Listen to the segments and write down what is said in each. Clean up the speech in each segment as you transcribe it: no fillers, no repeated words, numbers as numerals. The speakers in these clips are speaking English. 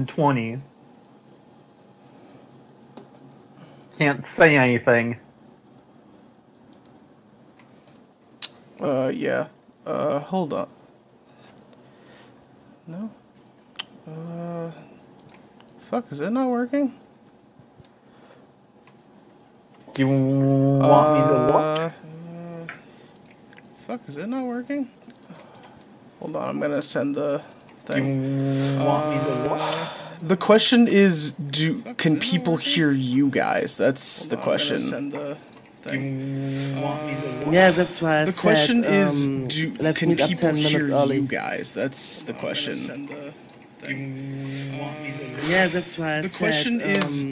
2020. Can't say anything. Yeah. Hold on. No? Fuck, is it not working? Do you want me to look? Fuck, is it not working? Hold on, I'm gonna send the Do thing. you want me to look? The question is, can people hear you guys? That's the question. Do you want me to look? Yeah, that's why I The said, question is, let's can meet up people 10 hear minutes early. you guys? That's the question. Do you want me to look? Yeah, that's why I The said, question is,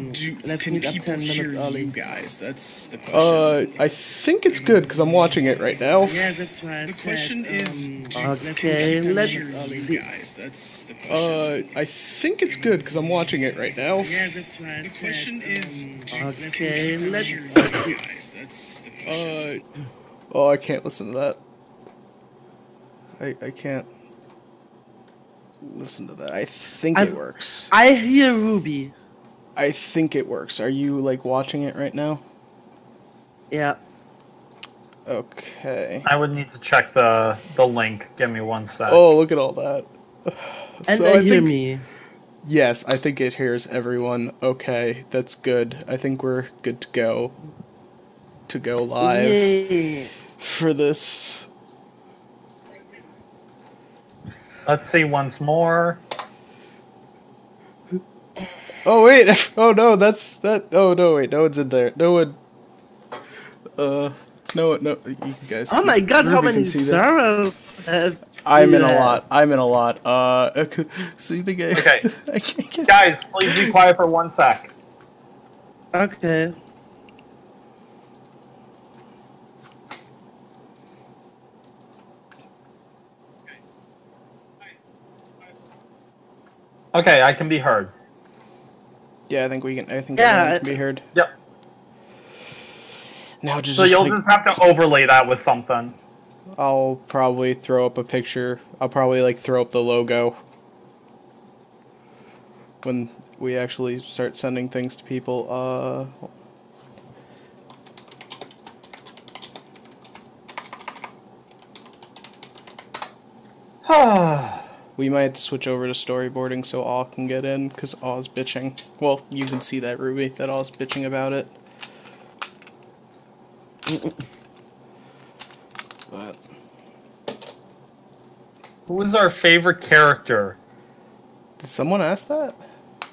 let's can meet up people 10 minutes hear early. you guys? That's the question. I think it's good because I'm watching it right now. Yeah, that's why I The said, question is, okay, let's see. guys? That's the question. I think it's good because I'm watching it right now. Yeah, that's why I The said, question is, okay, let's see. guys? That's the question. Oh, I can't listen to that. I can't listen to that. I think it works. I hear Ruby. I think it works. Are you like watching it right now? Yeah. Okay. I would need to check the link. Give me 1 sec. Oh, look at all that. And So they I hear think, me. yes, I think it hears everyone. Okay, that's good. I think we're good to go. To go live Yay. for this. Let's see once more. Oh wait! Oh no, that's that. Oh no, wait, no one's in there. No one. No, you guys. Oh my god, how Ruby many can see that. servers have I'm in you a have? lot. I'm in a lot. So you think I? Okay. I can't get. Guys, please be quiet for 1 sec. Okay. Okay, I can be heard. Yeah, I think we can. I think Yeah, everyone can be heard. Yep. Now just. So you'll like, just have to overlay that with something. I'll probably throw up a picture. I'll probably like throw up the logo when we actually start sending things to people. We might have to switch over to storyboarding so Aw can get in, because Aw's bitching. Well, you can see that, Ruby, that Aw's bitching about it. But Who is our favorite character? did someone ask that?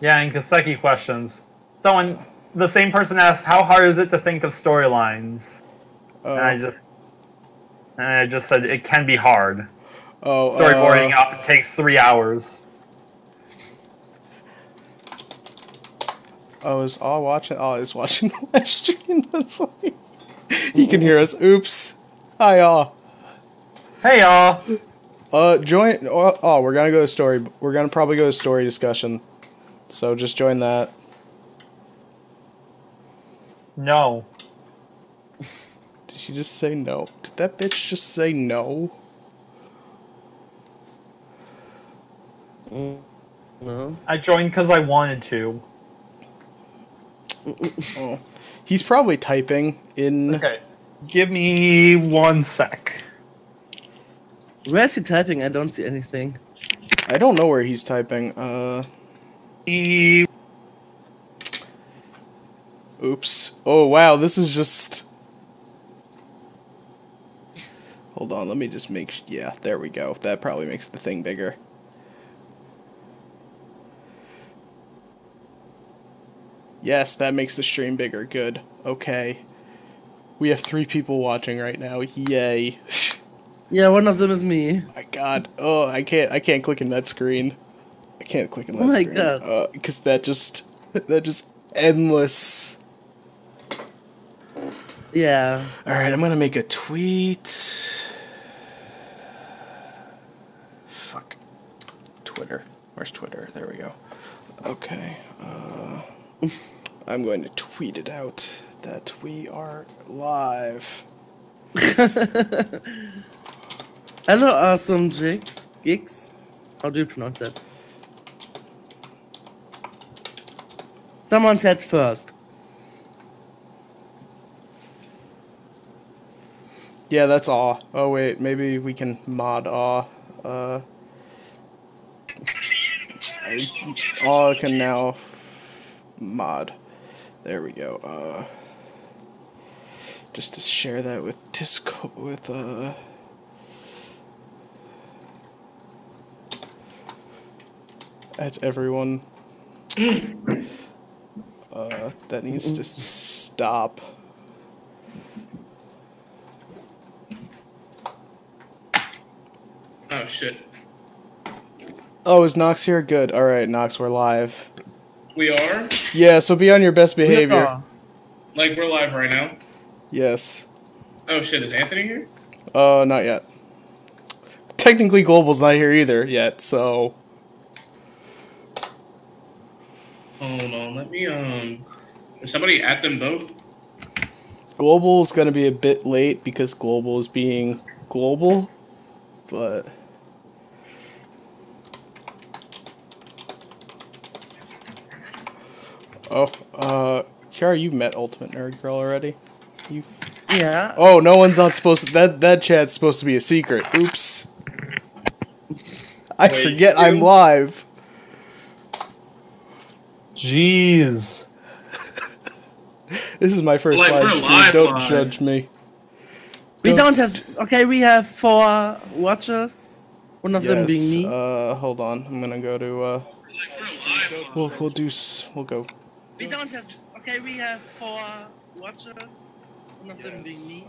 Yeah, in Kaseki questions. Someone, the same person asked, how hard is it to think of storylines? And I just said it can be hard. Storyboarding up takes 3 hours. Oh, is Aw watching? Aw is watching the live stream. That's why he can hear us. Oops. Hi, Aw. Hey, y'all. Join. Oh, we're gonna go to story. We're gonna probably go to story discussion. So just join that. No. Did she just say no? Did that bitch just say no? No. I joined because I wanted to. Oh, he's probably typing in. Okay. Give me 1 sec. Where's he typing? I don't see anything. I don't know where he's typing. Oops. Oh wow, this is just. Hold on, let me just make. Yeah, there we go. That probably makes the thing bigger. Yes, that makes the stream bigger. Good. Okay. We have 3 people watching right now. Yay. Yeah, one of them is me. My god. Oh, I can't click in that screen. I can't click in that Oh my screen. god. Because that just endless. Yeah. Alright, I'm gonna make a tweet. Fuck. Twitter. Where's Twitter? There we go. Okay. I'm going to tweet it out that we are live. Hello, awesome gigs. How do you pronounce that? Someone said first. Yeah, that's Aw. Oh wait, maybe we can mod Aw. Aw can now mod. There we go. Just to share that with Discord, with at everyone. That needs to stop. Oh shit. Oh, is Nox here? Good. Alright, Nox, we're live. We are? Yeah, so be on your best behavior. Like, we're live right now? Yes. Oh shit, is Anthony here? Not yet. Technically, Global's not here either yet, so... Hold on, let me, is somebody at them both? Global's gonna be a bit late because Global is being global, but... Oh, Kiara, you've met Ultimate Nerd Girl already? Yeah. Oh, no one's not supposed to... That chat's supposed to be a secret. Oops. I forget I'm live. Jeez. This is my first Like, live we're stream. live Don't live. judge me. We don't have. Okay, we have 4 watchers. One of them being me. Hold on. I'm gonna go to, We'll go. We don't have. Okay, we have 4 watchers. One of them being me.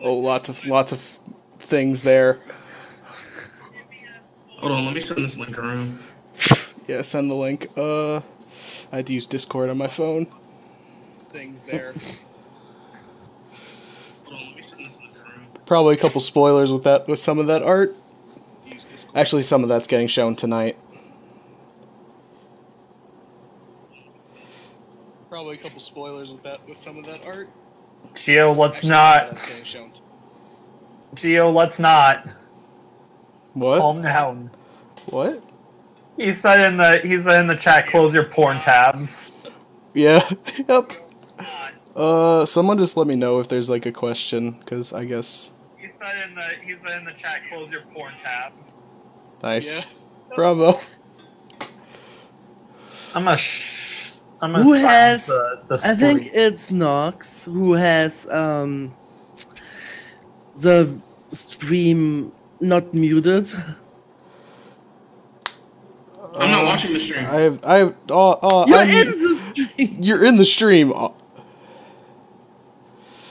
Oh, lots of things there. Hold on, let me send this link around. Yeah, send the link. I had to use Discord on my phone. Things there. Hold on, let me send this link around. Probably a couple spoilers with some of that art. Actually, some of that's getting shown tonight. Probably a couple spoilers with some of that art. Geo, let's not. Geo, let's not. What? Calm down. What? He said in the chat, close your porn tabs. Yeah. Yep. Someone just let me know if there's like a question, because I guess. He said in the chat, close your porn tabs. Nice. Yeah. Bravo. Who has? The I think it's Nox who has the stream not muted. I'm not watching the stream. You're in the stream. You're in the stream.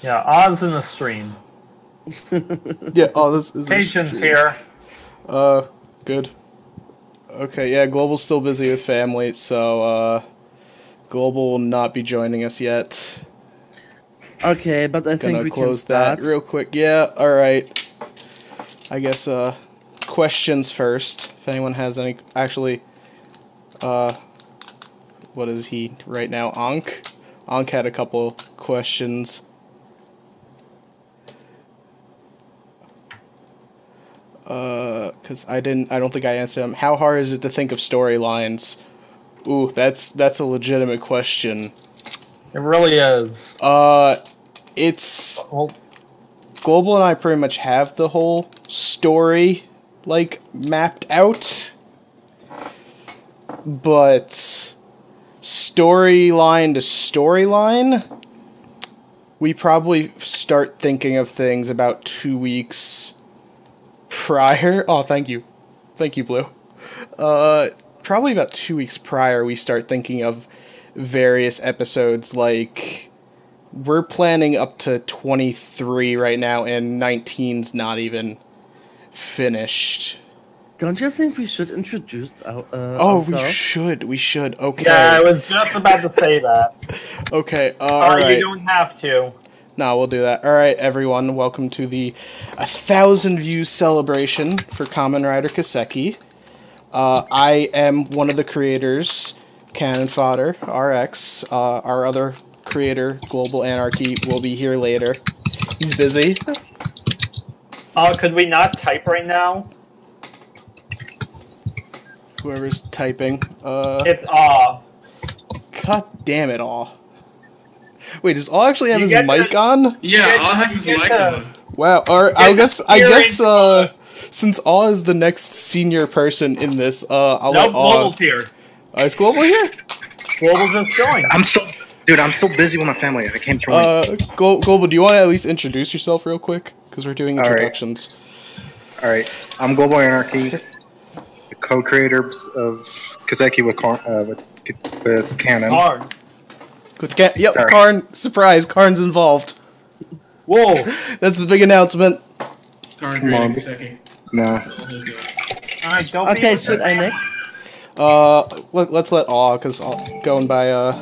Yeah, Oz in the stream. Yeah. Oh, this is. Patience here. Good. Okay. Yeah. Global's still busy with family, so Global will not be joining us yet. Okay, but I think we close can start. that real quick. Yeah. All right. I guess questions first. If anyone has any, actually, what is he right now? Ankh. Ankh had a couple questions. Because I don't think I answered them. How hard is it to think of storylines? Ooh, that's a legitimate question. It really is. It's Global and I pretty much have the whole story like mapped out, but storyline to storyline, we probably start thinking of things about 2 weeks prior. Oh, thank you, Blue. Probably about 2 weeks prior, we start thinking of various episodes. Like, we're planning up to 23 right now, and 19's not even finished. Don't you think we should introduce ourselves? We should. Okay. Yeah, I was just about to say that. Okay, alright. You don't have to. No, we'll do that. Alright, everyone, welcome to the 1,000 views celebration for Kamen Rider Kaseki. I am one of the creators, Cannon Fodder, RX. Our other creator, Global Anarchy, will be here later. He's busy. Could we not type right now? whoever's typing. It's God damn it all. Wait, does all actually have You his get mic to- on? Yeah, all has his mic on. Wow. Or I guess hearing- since all is the next senior person in this, I'll Nope, let all. Global's here. Is Global here? Global just joined. I'm so busy with my family. I can't join. Global, do you want to at least introduce yourself real quick? Because we're doing All right. introductions. All right, I'm Global Anarchy, the co-creators of Kaseki with Canon. Hard. Yep, Sorry. Karn. Surprise, Karn's involved. Whoa. That's the big announcement. Current Come on. creating Kaseki. No, Alright, don't Okay, be should I next? Let's let Aw, because going by all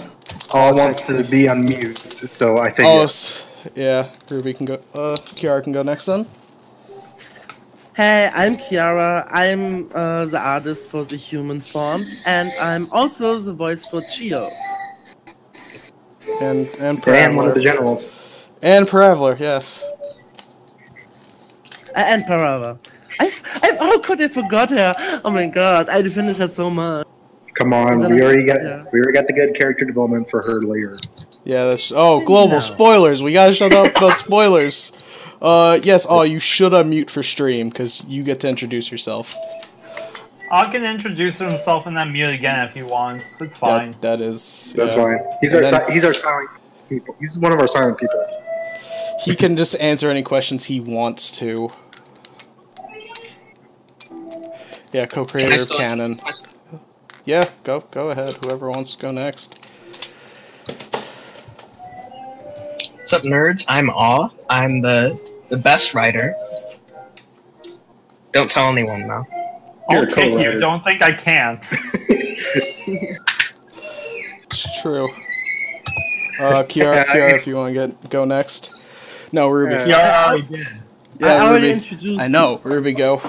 wants to be on mute, so I say Oh, yes. yeah, Ruby can go. Kiara can go next then. Hey, I'm Kiara. I'm the artist for the human form, and I'm also the voice for Chio. And And one of the Paraveler. generals. And Paraveler, yes. And Parava. How could I forgot her? Oh my god, I defended her so much. Come on, Is we that already a- got yeah. the good character development for her later. Yeah, that's. Oh, global No. spoilers. We gotta shut up about spoilers. Yes, Aw, you should unmute for stream because you get to introduce yourself. I can introduce himself and then mute again if he wants. It's fine. That is. That's yeah. fine. He's And our then- he's our silent people. He's one of our silent people. He can just answer any questions he wants to. Yeah, co-creator of Canon. Yeah, go ahead. Whoever wants to go next. What's up, nerds? I'm Aw. I'm the best writer. Don't tell anyone now. You're I'll a kick you. co-writer. Don't think I can't. It's true. Kiara, if you want to go next. No, Ruby. Yeah. Yeah, I already did. Yeah, I already Ruby. introduced I know. Ruby, go.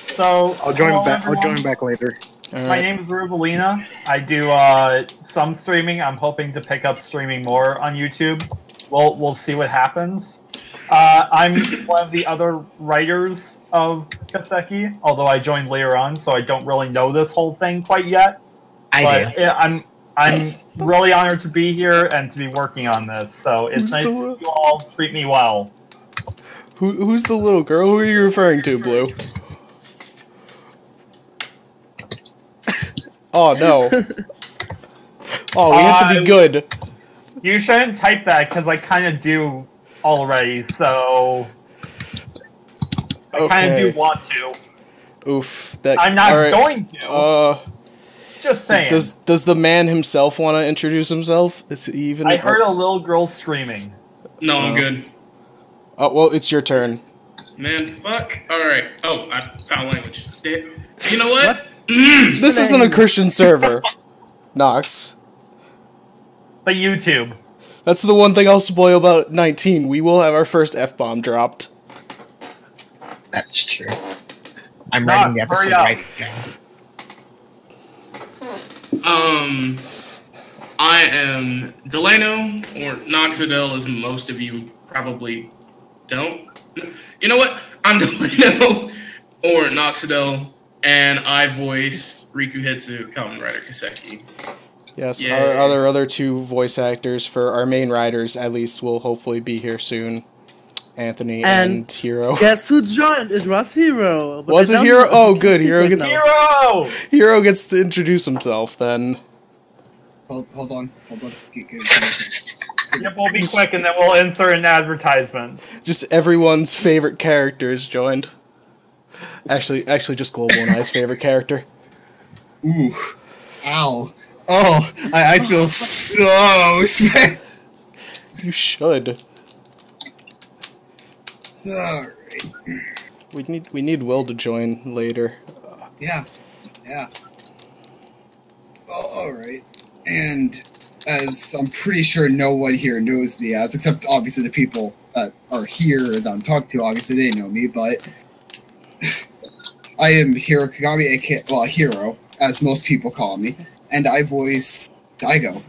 So I'll join hello, back. I'll everyone. join back later. All My right. name is Rubelina. I do some streaming. I'm hoping to pick up streaming more on YouTube. We'll see what happens. I'm one of the other writers of Kaseki, although I joined later on, so I don't really know this whole thing quite yet. I do. Yeah, I'm really honored to be here and to be working on this. So it's Who's nice the- you all treat me well. Who's the little girl? Who are you referring to, Blue? Oh no. Oh, we have to be good. You shouldn't type that because I kind of do already. So I kind of Okay. do want to. Oof. That. I'm not all right. going to. Just saying. Does the man himself want to introduce himself? Is he even? I heard a little girl screaming. No, I'm good. Oh well, it's your turn. Man, fuck. Alright. Oh, I found language. You know what? This isn't a Christian server, Nox. But YouTube. That's the one thing I'll spoil about 19. We will have our first F-bomb dropped. That's true. I'm Nah, writing the hurry episode up. right now. I am Delano, or Noxidel, as most of you probably don't. You know what? I'm Delano, or Noxidel, and I voice Riku Hitsu, Kamen Rider Kaseki. Yes, Yeah. our other two voice actors for our main writers, at least, will hopefully be here soon. Anthony and Hero. Guess who joined? It was Hero. but Was I it don't Hero? know if Oh, he good. can Hero speak gets- right now. Hero! Hero gets to introduce himself then. Hold on. Yep, we'll be quick and then we'll insert an advertisement. Just everyone's favorite characters joined. Actually, just Global and I's favorite character. Ooh. Ow. Oh, I feel so smacked. You should. Alright. We need Will to join later. Yeah. Alright. And as I'm pretty sure no one here knows me as, except obviously the people that are here that I'm talking to, obviously they know me, but I am Hiro Kagami, aka, well, Hero, as most people call me, and I voice Daigo.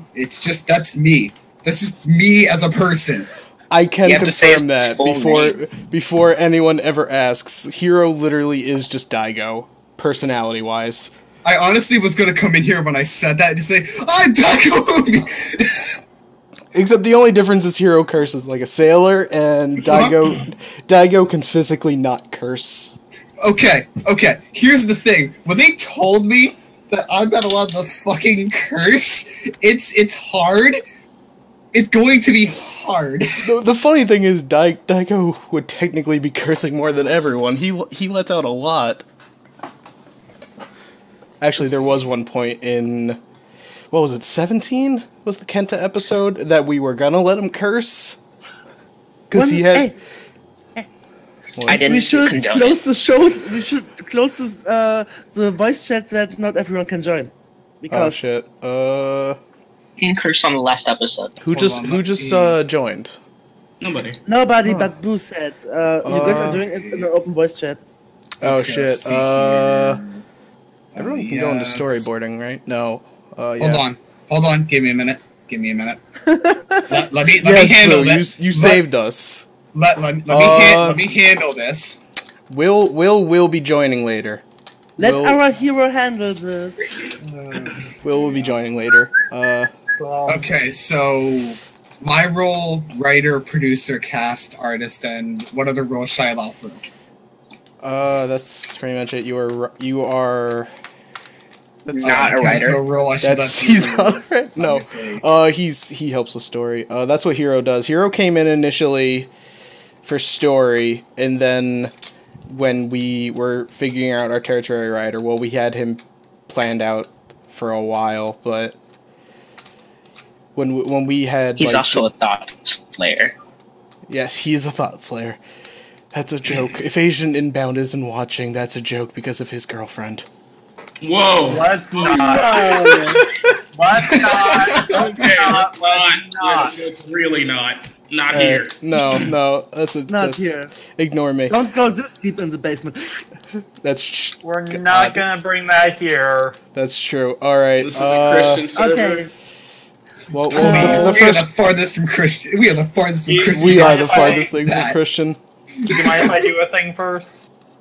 That's me. That's just me as a person. I can You have to say confirm his that full before anyone ever asks. Hero literally is just Daigo. personality-wise. I honestly was gonna come in here when I said that and just say, I'm Daigo! Except the only difference is Hero curses like a sailor, and Daigo can physically not curse. Okay. Here's the thing. When they told me that I'm not allowed to fucking curse, it's hard. It's going to be hard. The funny thing is, Daigo would technically be cursing more than everyone. He lets out a lot. Actually, there was one point in, what was it, 17? Was the Kenta episode that we were gonna let him curse? Because he had... I didn't We should condone close it. the show. We should close the voice chat that not everyone can join. Oh Because shit. He cursed on the last episode. Who just joined? Nobody. nobody but Boo said. You guys are doing it in an open voice chat. Oh Okay, shit. let's see here. Everyone can go into storyboarding, right? No. Hold on. Give me a minute. Let me Yes, handle Blue, this. you saved us. Let me handle this. Will be joining later. Let Will- our hero handle this. Will be joining later. Okay, so my role: writer, producer, cast, artist, and what other role should I allow for? That's pretty much it. You are. That's Not a writer. So role I should That's let he's you- not right. No. obviously. He helps with story. That's what Hero does. Hero came in initially for story, and then when we were figuring out our territory writer, well, we had him planned out for a while, but when we had He's also a thought slayer. yes, he's a thought slayer. That's a joke. If Asian Inbound isn't watching, that's a joke because of his girlfriend. Whoa. Let's not. Let's not. Okay, let's not. It's really not. Not here. No, that's Here. Ignore me. Don't go this deep in the basement. That's We're not gonna bring that here. That's true. All right. This is a Christian server. Okay. Well, We are the the first farthest from Christian. We are the farthest from Christian. we are the If I- farthest thing from that. Christian. Do you mind if I do a thing first?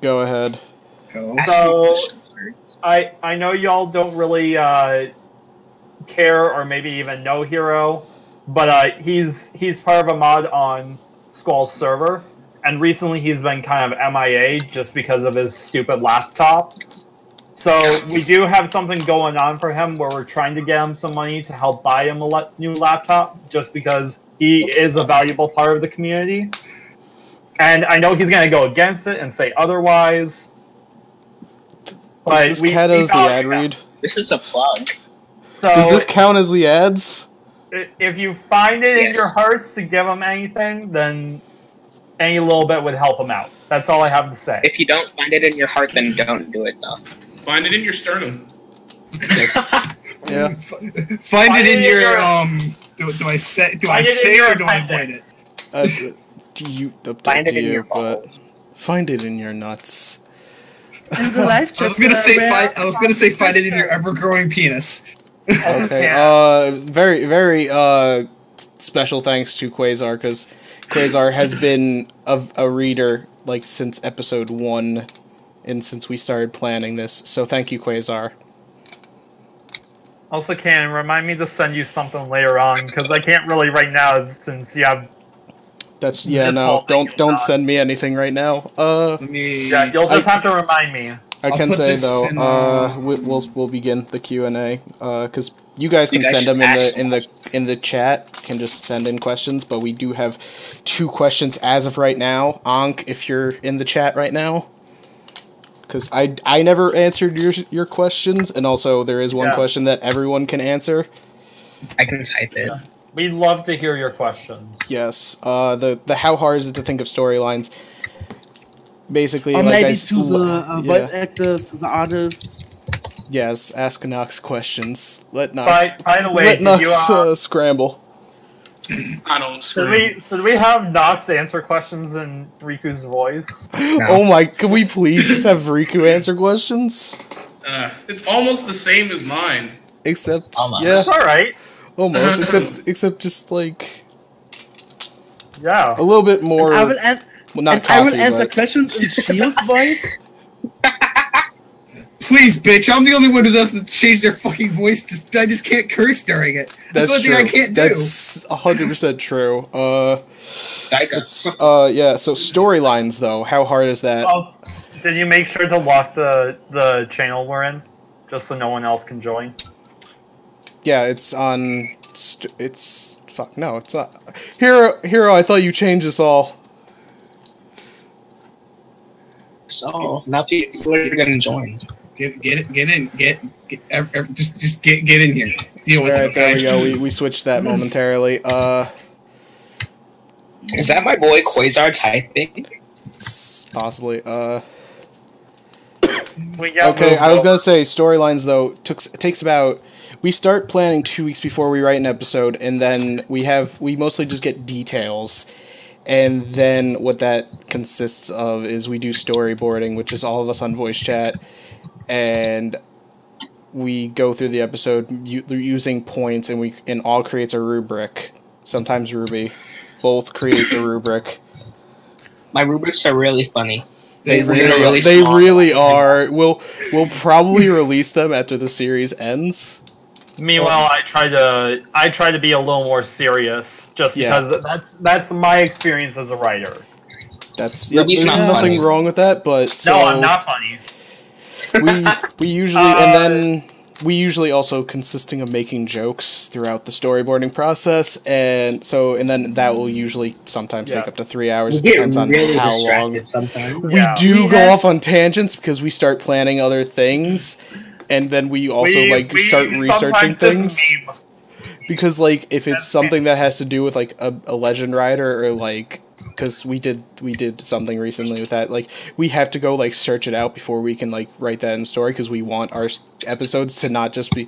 Go ahead. Go. So, I know y'all don't really care or maybe even know Hero, but he's part of a mod on Squall's server, and recently he's been kind of MIA just because of his stupid laptop. So we do have something going on for him where we're trying to get him some money to help buy him a new laptop, just because he is a valuable part of the community. And I know he's going to go against it and say otherwise. But Does this count as the found ad him. read? This is a plug. So Does this count as the ads? if you find it in Yes. your hearts to give him anything, then any little bit would help him out. That's all I have to say. If you don't find it in your heart, then don't do it. No. Find it in your sternum. That's, yeah. Find it in your Do I say Find it in say your or do I avoid appendix. it? Find it to in you, your but balls. find it in your nuts. In the live chat. I was gonna say where- find it in your ever-growing penis. Okay. Yeah. Very special thanks to Quasar, because Quasar has been a reader like since episode 1, and since we started planning this. So thank you, Quasar. Also, Ken, remind me to send you something later on, because I can't really right now since you have. That's Just don't send me anything right now. Let me. Yeah, you'll just have to remind me. I I'll can put say this though, in, we'll begin the Q&A, because you guys can You guys send them should in the chat. Can just send in questions, but we do have 2 questions as of right now. Ankh, if you're in the chat right now, because I never answered your questions, and also there is one Yeah. question that everyone can answer. I can type it. We'd love to hear your questions. Yes, the how hard is it to think of storylines? Basically, Or like maybe I to the voice yeah. actors, to the artists. Yes, ask Nox questions. Let Nox By the way, let did you, Nox scramble. I don't should scream. we have Nox answer questions in Riku's voice? Oh my, could we please just have Riku answer questions? It's almost the same as mine. Except, Almost. yeah, It's alright. almost. Except just like Yeah. a little bit more. I will, well, not and I will cocky, answer but questions in Shio's voice. Please, bitch, I'm the only one who doesn't change their fucking voice. I just can't curse during it. That's the only thing I can't do. That's 100% true. Yeah, so storylines, though, how hard is that? Did you make sure to lock the channel we're in? Just so no one else can join? Yeah, it's on... Fuck, no, it's not... Hero, I thought you changed this all. So, now people are gonna join. Get in, just get in here. Deal with it, okay? There we go, we switched that momentarily. Is that my boy Quasar typing? Possibly, Okay, I was gonna say, storylines, though, takes about... We start planning 2 weeks before we write an episode, and then we mostly just get details. And then what that consists of is we do storyboarding, which is all of us on voice chat, and we go through the episode using points, and it all creates a rubric. Sometimes Ruby. Both create the rubric. My rubrics are really funny. They really are. We'll probably release them after the series ends. Meanwhile, I try to be a little more serious, just because that's my experience as a writer. There's nothing wrong with that, but so no, I'm not funny. we usually also consisting of making jokes throughout the storyboarding process, and then that will usually sometimes take up to 3 hours. It depends on really how long. Sometimes. We go off on tangents because we start planning other things. And then we also start researching things, because if it's something that has to do with a legend rider, or because we did something recently with that, we have to go search it out before we can write that in story, because we want our episodes to not just be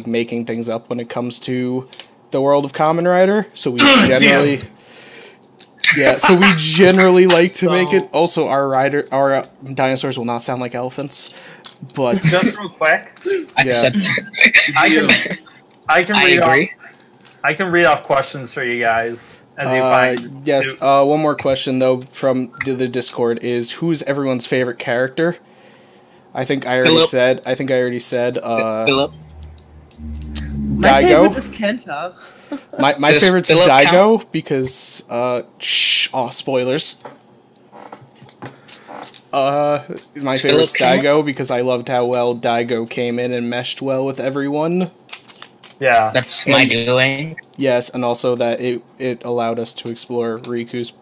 making things up when it comes to the world of Kamen Rider. So we generally. Yeah, so we generally like to make it. Also, our dinosaurs will not sound like elephants. But just real quick, I can read off questions for you guys as you find. Yes. One more question though from the Discord is, who's everyone's favorite character? I think I already said. Philip. My favorite is Kenta. My favorite's Daigo because spoilers. My favorite's Daigo because I loved how well Daigo came in and meshed well with everyone. Yeah. That's my doing. Yes, and also that it allowed us to explore Riku's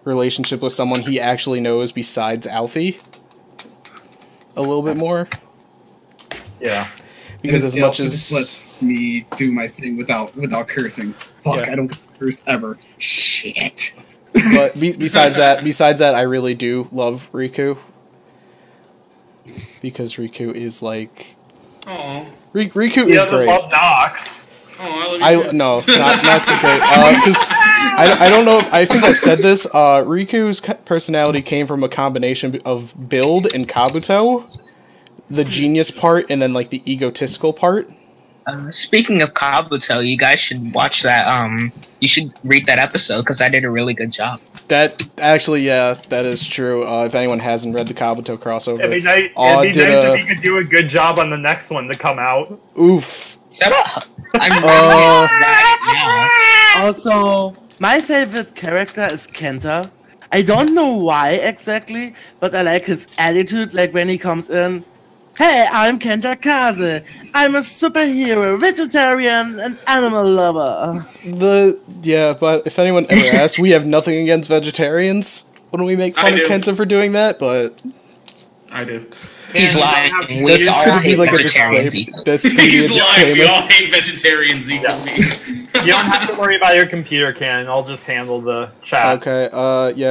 relationship with someone he actually knows besides Alfie a little bit more. Yeah. Because as much as just lets me do my thing without cursing. Fuck, I don't curse ever. Shit. But besides that, I really do love Riku. Because Riku is Riku is great. Love Nox. Oh, I love you. Nox is great. Because I don't know. I think I've said this. Riku's personality came from a combination of Build and Kabuto, the genius part, and then the egotistical part. Speaking of Kabuto, you guys should watch that. You should read that episode because I did a really good job. That actually, that is true. If anyone hasn't read the Kabuto crossover, it'd be nice if you could do a good job on the next one to come out. Oof. Shut up. I'm right now. Also, my favorite character is Kenta. I don't know why exactly, but I like his attitude. When he comes in. Hey, I'm Kenta Kaze. I'm a superhero, vegetarian, and animal lover. But if anyone ever asks, we have nothing against vegetarians when we make fun of Kenta for doing that, but... I do. He's lying. That's just going to be a disclaimer. That's going to be a disclaimer. We all hate vegetarians equally. You don't have to worry about your computer, Ken. I'll just handle the chat. Okay,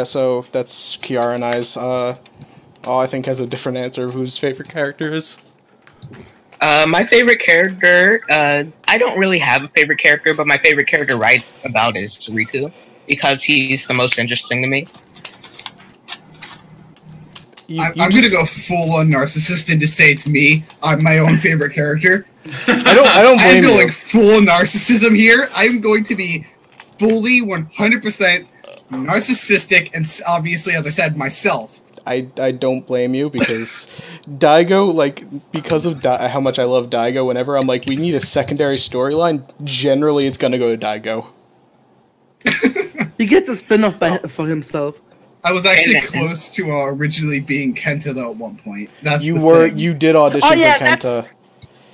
so that's Kiara and I's, I think has a different answer of whose favorite character is. My favorite character, I don't really have a favorite character, but my favorite character right about is Riku, because he's the most interesting to me. I'm gonna go full on narcissist and just say it's me. I'm my own favorite character. I don't blame you. I'm going full narcissism here. I'm going to be fully 100% narcissistic and obviously, as I said, myself. I don't blame you, because Daigo, like, because of how much I love Daigo, whenever I'm like, we need a secondary storyline, generally it's gonna go to Daigo. He gets a spin-off for himself. I was actually close to originally being Kenta though at one point. That's You did audition for Kenta.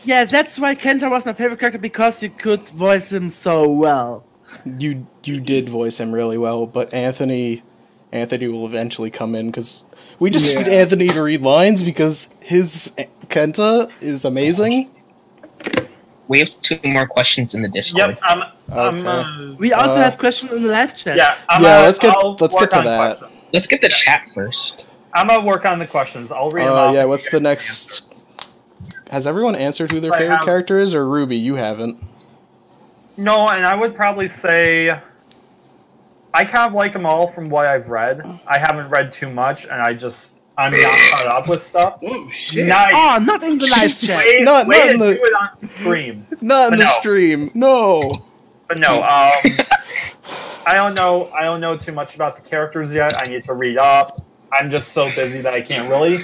Yeah, that's why Kenta was my favorite character, because you could voice him so well. You did voice him really well, but Anthony will eventually come in, because we just need Anthony to read lines, because his Kenta is amazing. We have 2 more questions in the Discord. Okay. We also have questions in the live chat. Yeah, let's get to that. Questions. Let's get the chat first. I'm gonna work on the questions. I'll read them off. Yeah, what's the next? Has everyone answered who their favorite character is, or Ruby? You haven't. No, and I would probably say I kind of like them all from what I've read. I haven't read too much, and I'm not caught up with stuff. Oh shit! Nice. Oh, not in the live chat. Not in the do it on stream. Not in the stream. No. But no, I don't know too much about the characters yet. I need to read up. I'm just so busy that I can't really.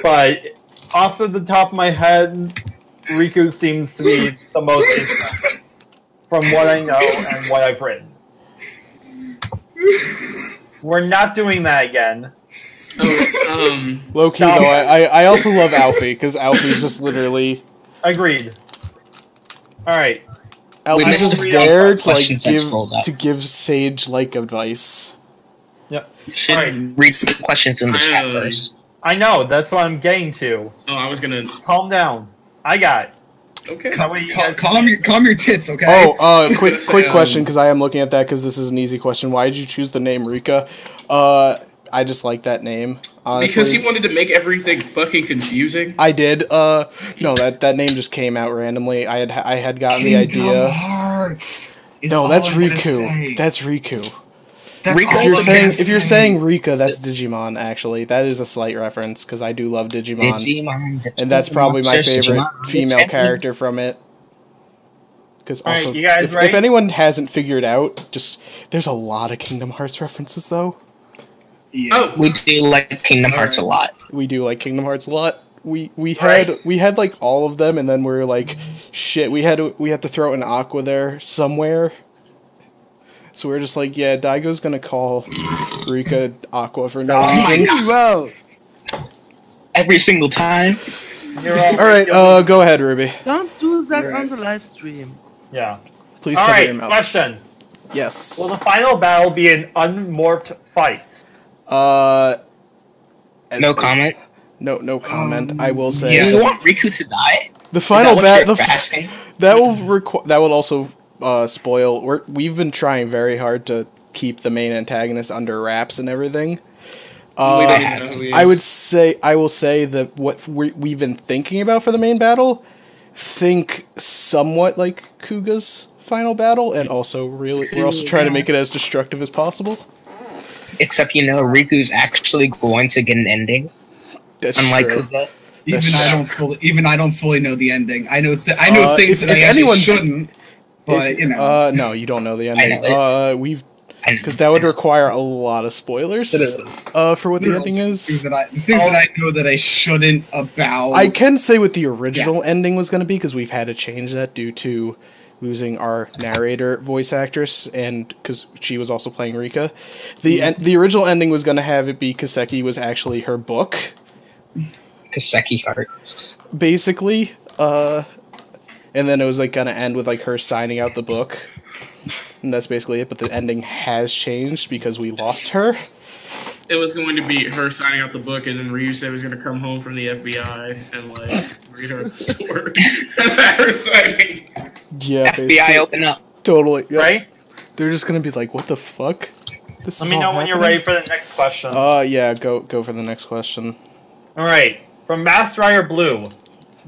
But off of the top of my head, Riku seems to be the most interesting from what I know and what I've written. We're not doing that again. Low key though, I also love Alfie, because Alfie's just literally agreed. All right. Alfie's just there to give sage like advice. Yep. Should read the questions in the chat first. I know, that's what I'm getting to. Oh, I was gonna calm down. I got it. Okay. Calm your tits, okay? Quick question, because I am looking at that, because this is an easy question. Why did you choose the name Rika? I just like that name, honestly. Because he wanted to make everything fucking confusing. I did. No, that name just came out randomly. I had gotten the idea. Hearts. No, that's Riku. That's Riku. That's if you're saying Rika, that's Digimon. Actually, that is a slight reference, because I do love Digimon, and that's probably my favorite female character from it. Because also, if anyone hasn't figured out, there's a lot of Kingdom Hearts references though. Yeah. Oh, we do like Kingdom Hearts a lot. We do like Kingdom Hearts a lot. We had like all of them, and then we were like, shit, we had to throw an Aqua there somewhere. So we were just like, yeah, Daigo's gonna call Rika Aqua for no reason. Whoa. Every single time. Alright, go ahead, Ruby. Don't do that on the live stream. Yeah. Please cover your mouth. Question. Yes. Will the final battle be an unmorphed fight? No comment. No comment. I will say. Do you want Riku to die? The final battle. That will also spoil. We've been trying very hard to keep the main antagonist under wraps and everything. I will say that what we've been thinking about for the main battle, think somewhat like Kuga's final battle, and also we're also trying to make it as destructive as possible. Except Riku's actually going to get an ending. That's unlike true. Kuga. Even I don't fully know the ending. I know things that I actually shouldn't. But no, you don't know the ending. Because that would require a lot of spoilers for what the ending is. Things that I know that I shouldn't about. I can say what the original ending was going to be, because we've had to change that due to losing our narrator voice actress, and because she was also playing Rika. The original ending was going to have it be Kaseki was actually her book. Kaseki Hearts. Basically. And then it was like going to end with like her signing out the book. And that's basically it, but the ending has changed because we lost her. It was going to be her signing out the book, and then Ryusei was going to come home from the FBI and read her the story. Her signing. Yeah, FBI open up. Totally. Yep. Right? They're just going to be like, what the fuck? Let me know when you're ready for the next question. Yeah, go for the next question. Alright, from Master Rider Blue.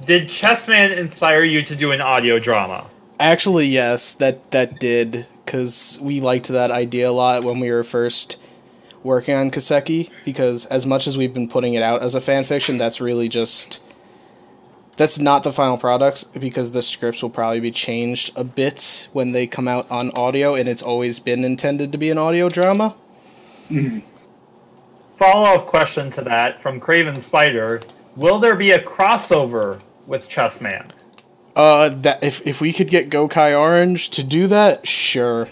Did Chessman inspire you to do an audio drama? Actually, yes, that did, because we liked that idea a lot when we were first working on Kaseki, because as much as we've been putting it out as a fanfiction, that's really that's not the final products, because the scripts will probably be changed a bit when they come out on audio, and it's always been intended to be an audio drama. Mm-hmm. follow-up question to that from Craven Spider: will there be a crossover with Chessman? That if we could get Gokai Orange to do that, sure.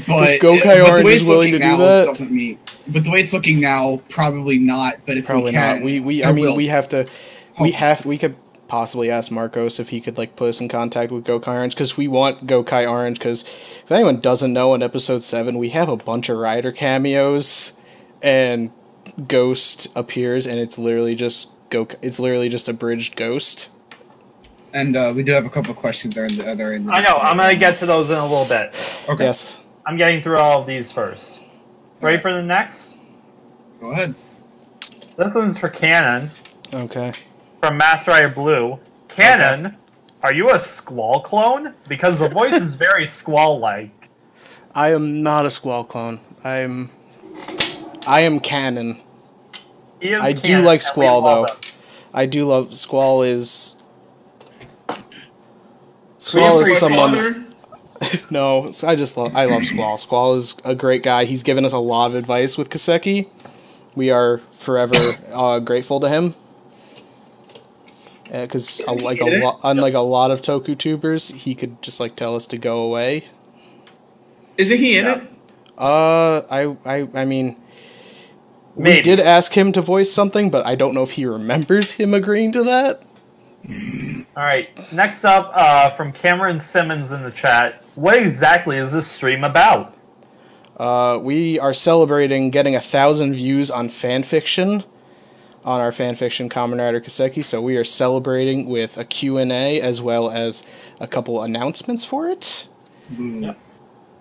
But if Gokai Orange the way is it's willing to looking do now, that, doesn't mean. But the way it's looking now, probably not. But if probably we can, not. We have to. We could possibly ask Marcos if he could like put us in contact with Gokai Orange, because we want Gokai Orange. Because if anyone doesn't know, in episode 7 we have a bunch of Rider cameos, and Ghost appears, and it's literally just It's literally just a bridged Ghost. And we do have a couple of questions there in the I know. I'm gonna get to those in a little bit. Okay. Yes. I'm getting through all of these first. Ready for the next? Go ahead. This one's for Canon. Okay. From Master Rider Blue. Canon, are you a Squall clone? Because the voice is very Squall-like. I am not a Squall clone. I am Canon. I do like Squall though. I do love Squall. Squall is someone. No, I love Squall. Squall is a great guy. He's given us a lot of advice with Kaseki. We are forever grateful to him. Because unlike a lot of Toku tubers, he could just like tell us to go away. Isn't he in it? I mean, Maybe. we did ask him to voice something, but I don't know if he remembers him agreeing to that. Alright, next up, from Cameron Simmons in the chat, what exactly is this stream about? We are celebrating getting 1,000 views on fanfiction, on our fanfiction Kamen Rider Kaseki, so we are celebrating with a Q&A as well as a couple announcements for it. Yep.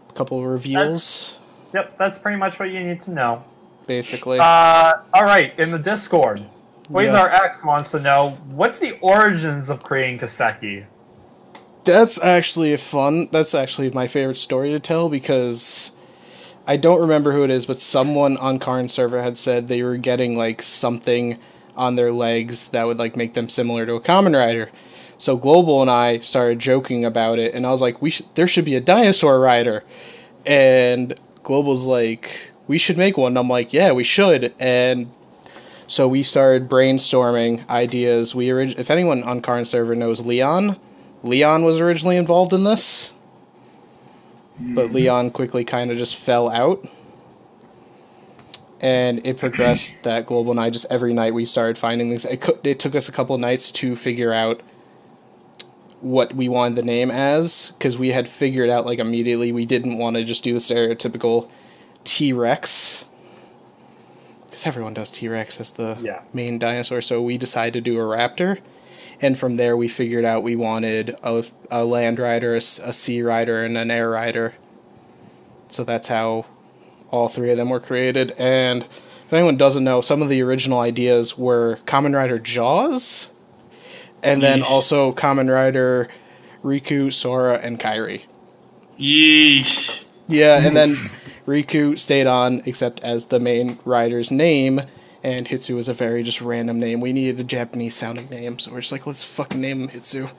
A couple of reveals. That's pretty much what you need to know. Basically. Alright, in the Discord, Quasar X wants to know, what's the origins of creating Kaseki? That's actually that's actually my favorite story to tell, because I don't remember who it is, but someone on Karn server had said they were getting like something on their legs that would like make them similar to a Kamen Rider. So Global and I started joking about it, and I was like, there should be a dinosaur rider. And Global's like, we should make one. And I'm like, yeah, we should. And so we started brainstorming ideas. If anyone on Karn server knows Leon was originally involved in this. But Leon quickly kind of just fell out. And it progressed that Global and I just every night we started finding things. It took us a couple of nights to figure out what we wanted the name as, because we had figured out like immediately we didn't want to just do the stereotypical T-Rex, because everyone does T-Rex as the main dinosaur, so we decided to do a raptor. And from there, we figured out we wanted a land rider, a sea rider, and an air rider. So that's how all three of them were created. And if anyone doesn't know, some of the original ideas were Kamen Rider Jaws, and then also Kamen Rider Riku, Sora, and Kairi. Yeesh. Yeah, and then Riku stayed on, except as the main rider's name. And Hitsu is a very just random name. We needed a Japanese-sounding name, so we're just like, let's fucking name him Hitsu.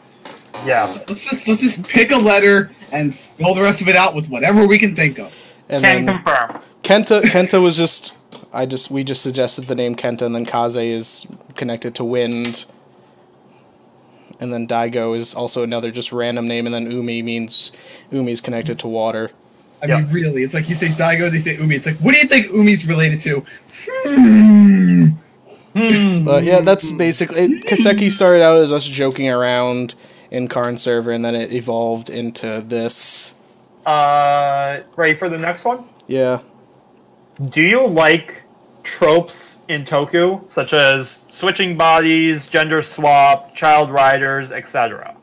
Yeah. Let's just pick a letter and fill the rest of it out with whatever we can think of. And Can confirm. Kenta was just we just suggested the name Kenta, and then Kaze is connected to wind. And then Daigo is also another just random name, and then Umi's connected to water. I mean, really, it's like you say Daigo, they say Umi. It's like, what do you think Umi's related to? But yeah, that's basically it. Kaseki started out as us joking around in Karn server, and then it evolved into this. Ready for the next one? Yeah. Do you like tropes in Toku, such as switching bodies, gender swap, child riders, etc.?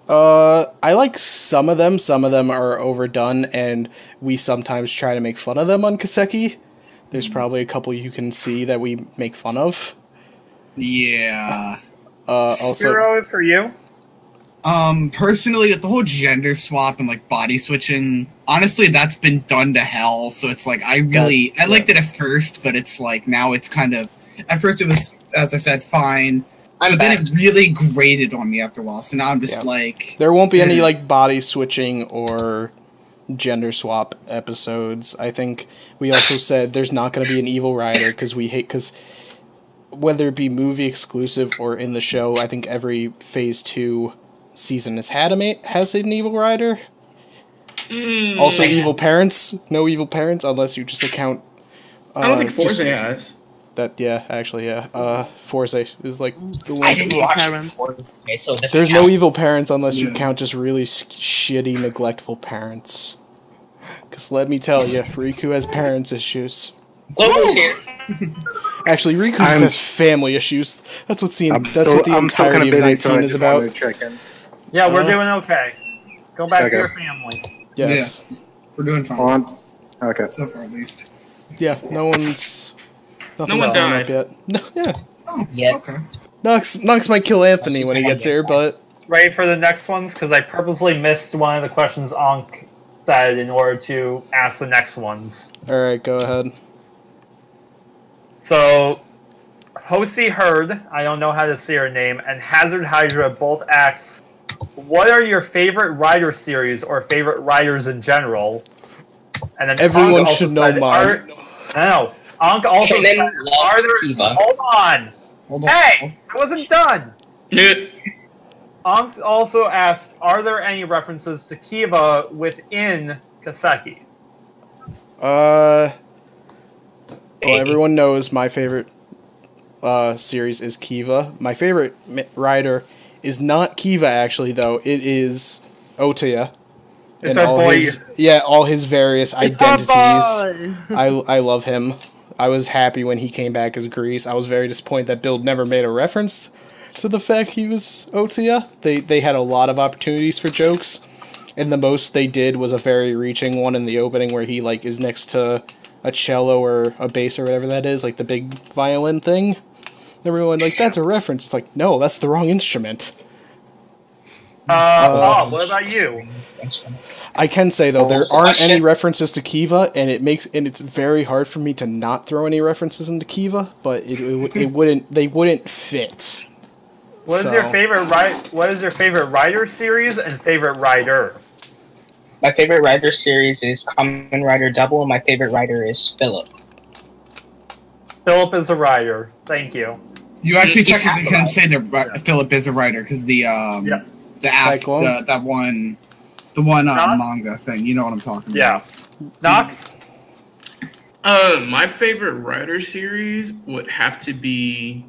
I like some of them. Some of them are overdone, and we sometimes try to make fun of them on Kaseki. There's probably a couple you can see that we make fun of. Yeah. Also, Hero for you? Personally, with the whole gender swap and like body switching, honestly, that's been done to hell. So it's like I liked it at first, but it's like now it's kind of. At first, it was, as I said, fine. But then it really grated on me after a while, so now I'm just like... There won't be any, like, body switching or gender swap episodes. I think we also said there's not going to be an evil rider because whether it be movie exclusive or in the show, I think every Phase 2 season has an evil rider. Also, evil parents. No evil parents unless you just account. I don't think Forza has. Forza is like the one. I didn't watch Forza, so there's no evil parents unless you count just really shitty, neglectful parents. Because let me tell you, Riku has parents issues. Global's here. Actually, Riku just has family issues. That's what the entirety of 19 is about. Yeah, we're doing okay. Go back to your family. Yes. Yeah, we're doing fine. Okay. So far, at least. Yeah, no one's... No one died yet. No, yeah. Oh, yeah. Okay. Nox might kill Anthony when he gets here, but... Ready for the next ones? Because I purposely missed one of the questions Ankh said in order to ask the next ones. Alright, go ahead. So, Hosi Herd, I don't know how to say her name, and Hazard Hydra both asked, what are your favorite rider series or favorite riders in general? And then everyone should know mine. No. Ankh also said, hold on. Hey, I wasn't done. Ankh also asked, are there any references to Kiva within Kaseki? Well, everyone knows my favorite series is Kiva. My favorite rider is not Kiva, actually, though. It is Otoya. It's our boy. All his various identities. I love him. I was happy when he came back as Grease. I was very disappointed that Build never made a reference to the fact he was Otoya. They had a lot of opportunities for jokes, and the most they did was a very reaching one in the opening where he is next to a cello or a bass or whatever that is, like the big violin thing. Everyone that's a reference. It's like, no, that's the wrong instrument. Bob, what about you? I can say though there aren't any references to Kiva, and it's very hard for me to not throw any references into Kiva, but they wouldn't fit. What is your favorite rider series and favorite rider? My favorite rider series is Kamen Rider Double, and my favorite rider is Philip. Philip is a rider. Thank you. You actually technically can say that Philip is a writer because the one manga thing. You know what I'm talking about. Yeah. Nox? My favorite rider series would have to be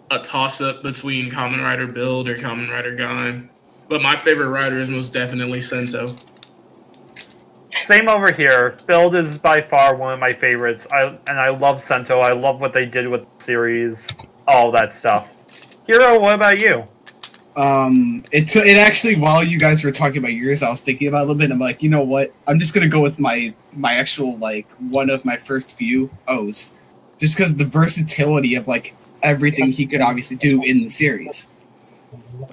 a toss-up between Kamen Rider Build or Kamen Rider Gon. But my favorite rider is most definitely Sento. Same over here. Build is by far one of my favorites. I love Sento. I love what they did with the series. All that stuff. Hiro, what about you? It actually, while you guys were talking about yours, I was thinking about it a little bit, and I'm like, you know what? I'm just gonna go with my actual, one of my first few O's. Just because the versatility of, everything he could obviously do in the series.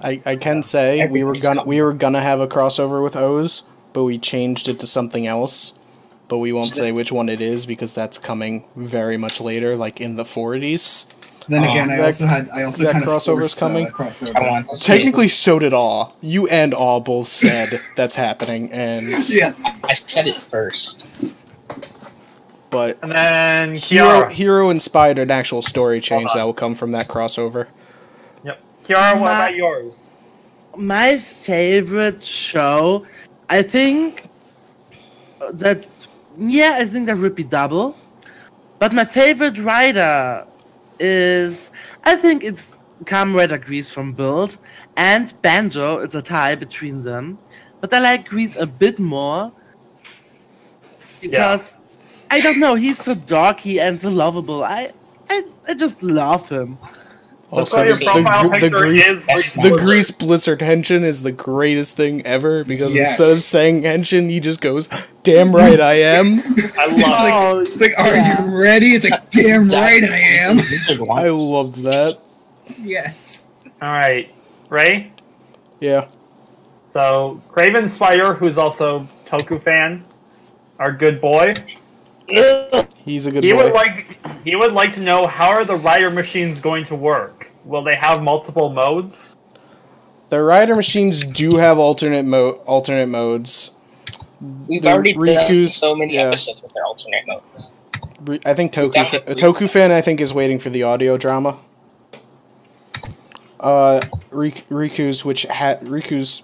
I can say we were gonna have a crossover with O's, but we changed it to something else. But we won't say which one it is because that's coming very much later, in the 40s. Then again, I also kind of crossover's coming. Crossover. Technically, so did Aw. You and Aw both said that's happening, and yeah, I said it first. But and then Hero inspired an actual story change that will come from that crossover. Yep. Kiara, what about yours? My favorite show, I think that would be Double. But my favorite writer is, I think it's Kamen Rider Grease from Build, and Banjo. It's a tie between them. But I like Grease a bit more because, I don't know, he's so dorky and so lovable. I just love him. Also, the Grease Blizzard Henshin is the greatest thing ever because instead of saying Henshin, he just goes, "Damn right I am." I love it. Are you ready? It's like, "Damn right I am." I love that. Yes. All right, Ray. Yeah. So Craven Spire, who's also Toku fan, our good boy. He's a good boy. He would like to know, how are the rider machines going to work? Will they have multiple modes? The rider machines do have alternate modes. We've already done so many episodes with their alternate modes. I think Toku Fan, I think, is waiting for the audio drama. Riku's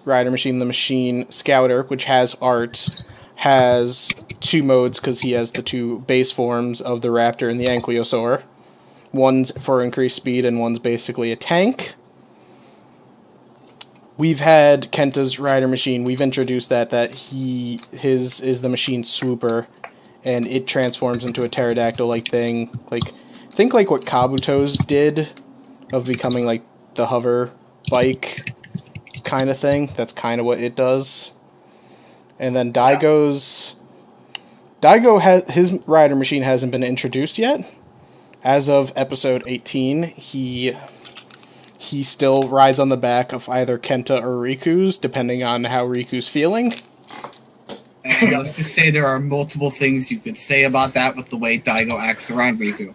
Rider Machine, the Machine Scouter, which has art, has 2 modes because he has the 2 base forms of the Raptor and the Ankylosaur. One's for increased speed and one's basically a tank. We've had Kenta's Rider Machine. We've introduced that his is the Machine Swooper, and it transforms into a pterodactyl-like thing. Think like what Kabuto's did, of becoming like the hover bike kind of thing. That's kind of what it does. And then Daigo his Rider Machine hasn't been introduced yet. As of episode 18, he still rides on the back of either Kenta or Riku's, depending on how Riku's feeling. And let's just say there are multiple things you could say about that with the way Daigo acts around Riku.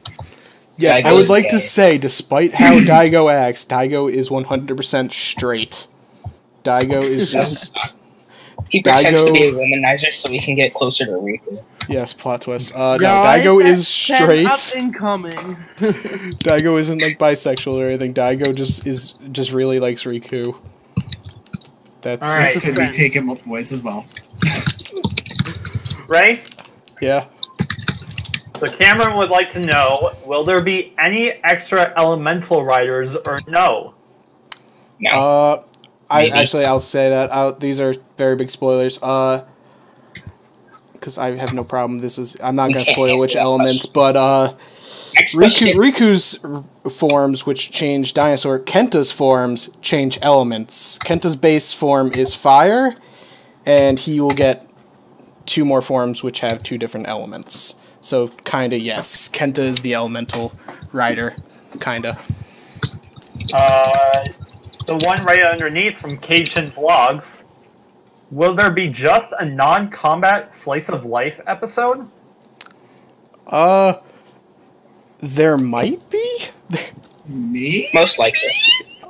Yes, I would like to say, despite how Daigo acts, Daigo is 100% straight. Daigo is just... He pretends to be a womanizer so he can get closer to Riku. Yes, plot twist. No, Daigo is straight. Incoming. Daigo isn't like bisexual or anything. Daigo just really likes Riku. That's alright. Could be taken multiple ways as well. Ray? Yeah. So Cameron would like to know, will there be any extra elemental riders or no? No. I'll say that. These are very big spoilers. Because I have no problem. I'm not going to spoil which elements, but Riku's forms, which change dinosaur, Kenta's forms change elements. Kenta's base form is fire, and he will get 2 more forms which have 2 different elements. So, kinda, yes. Kenta is the elemental rider. Kinda. The one right underneath from Keishin Vlogs. Will there be just a non-combat slice of life episode? There might be? Me? Most likely.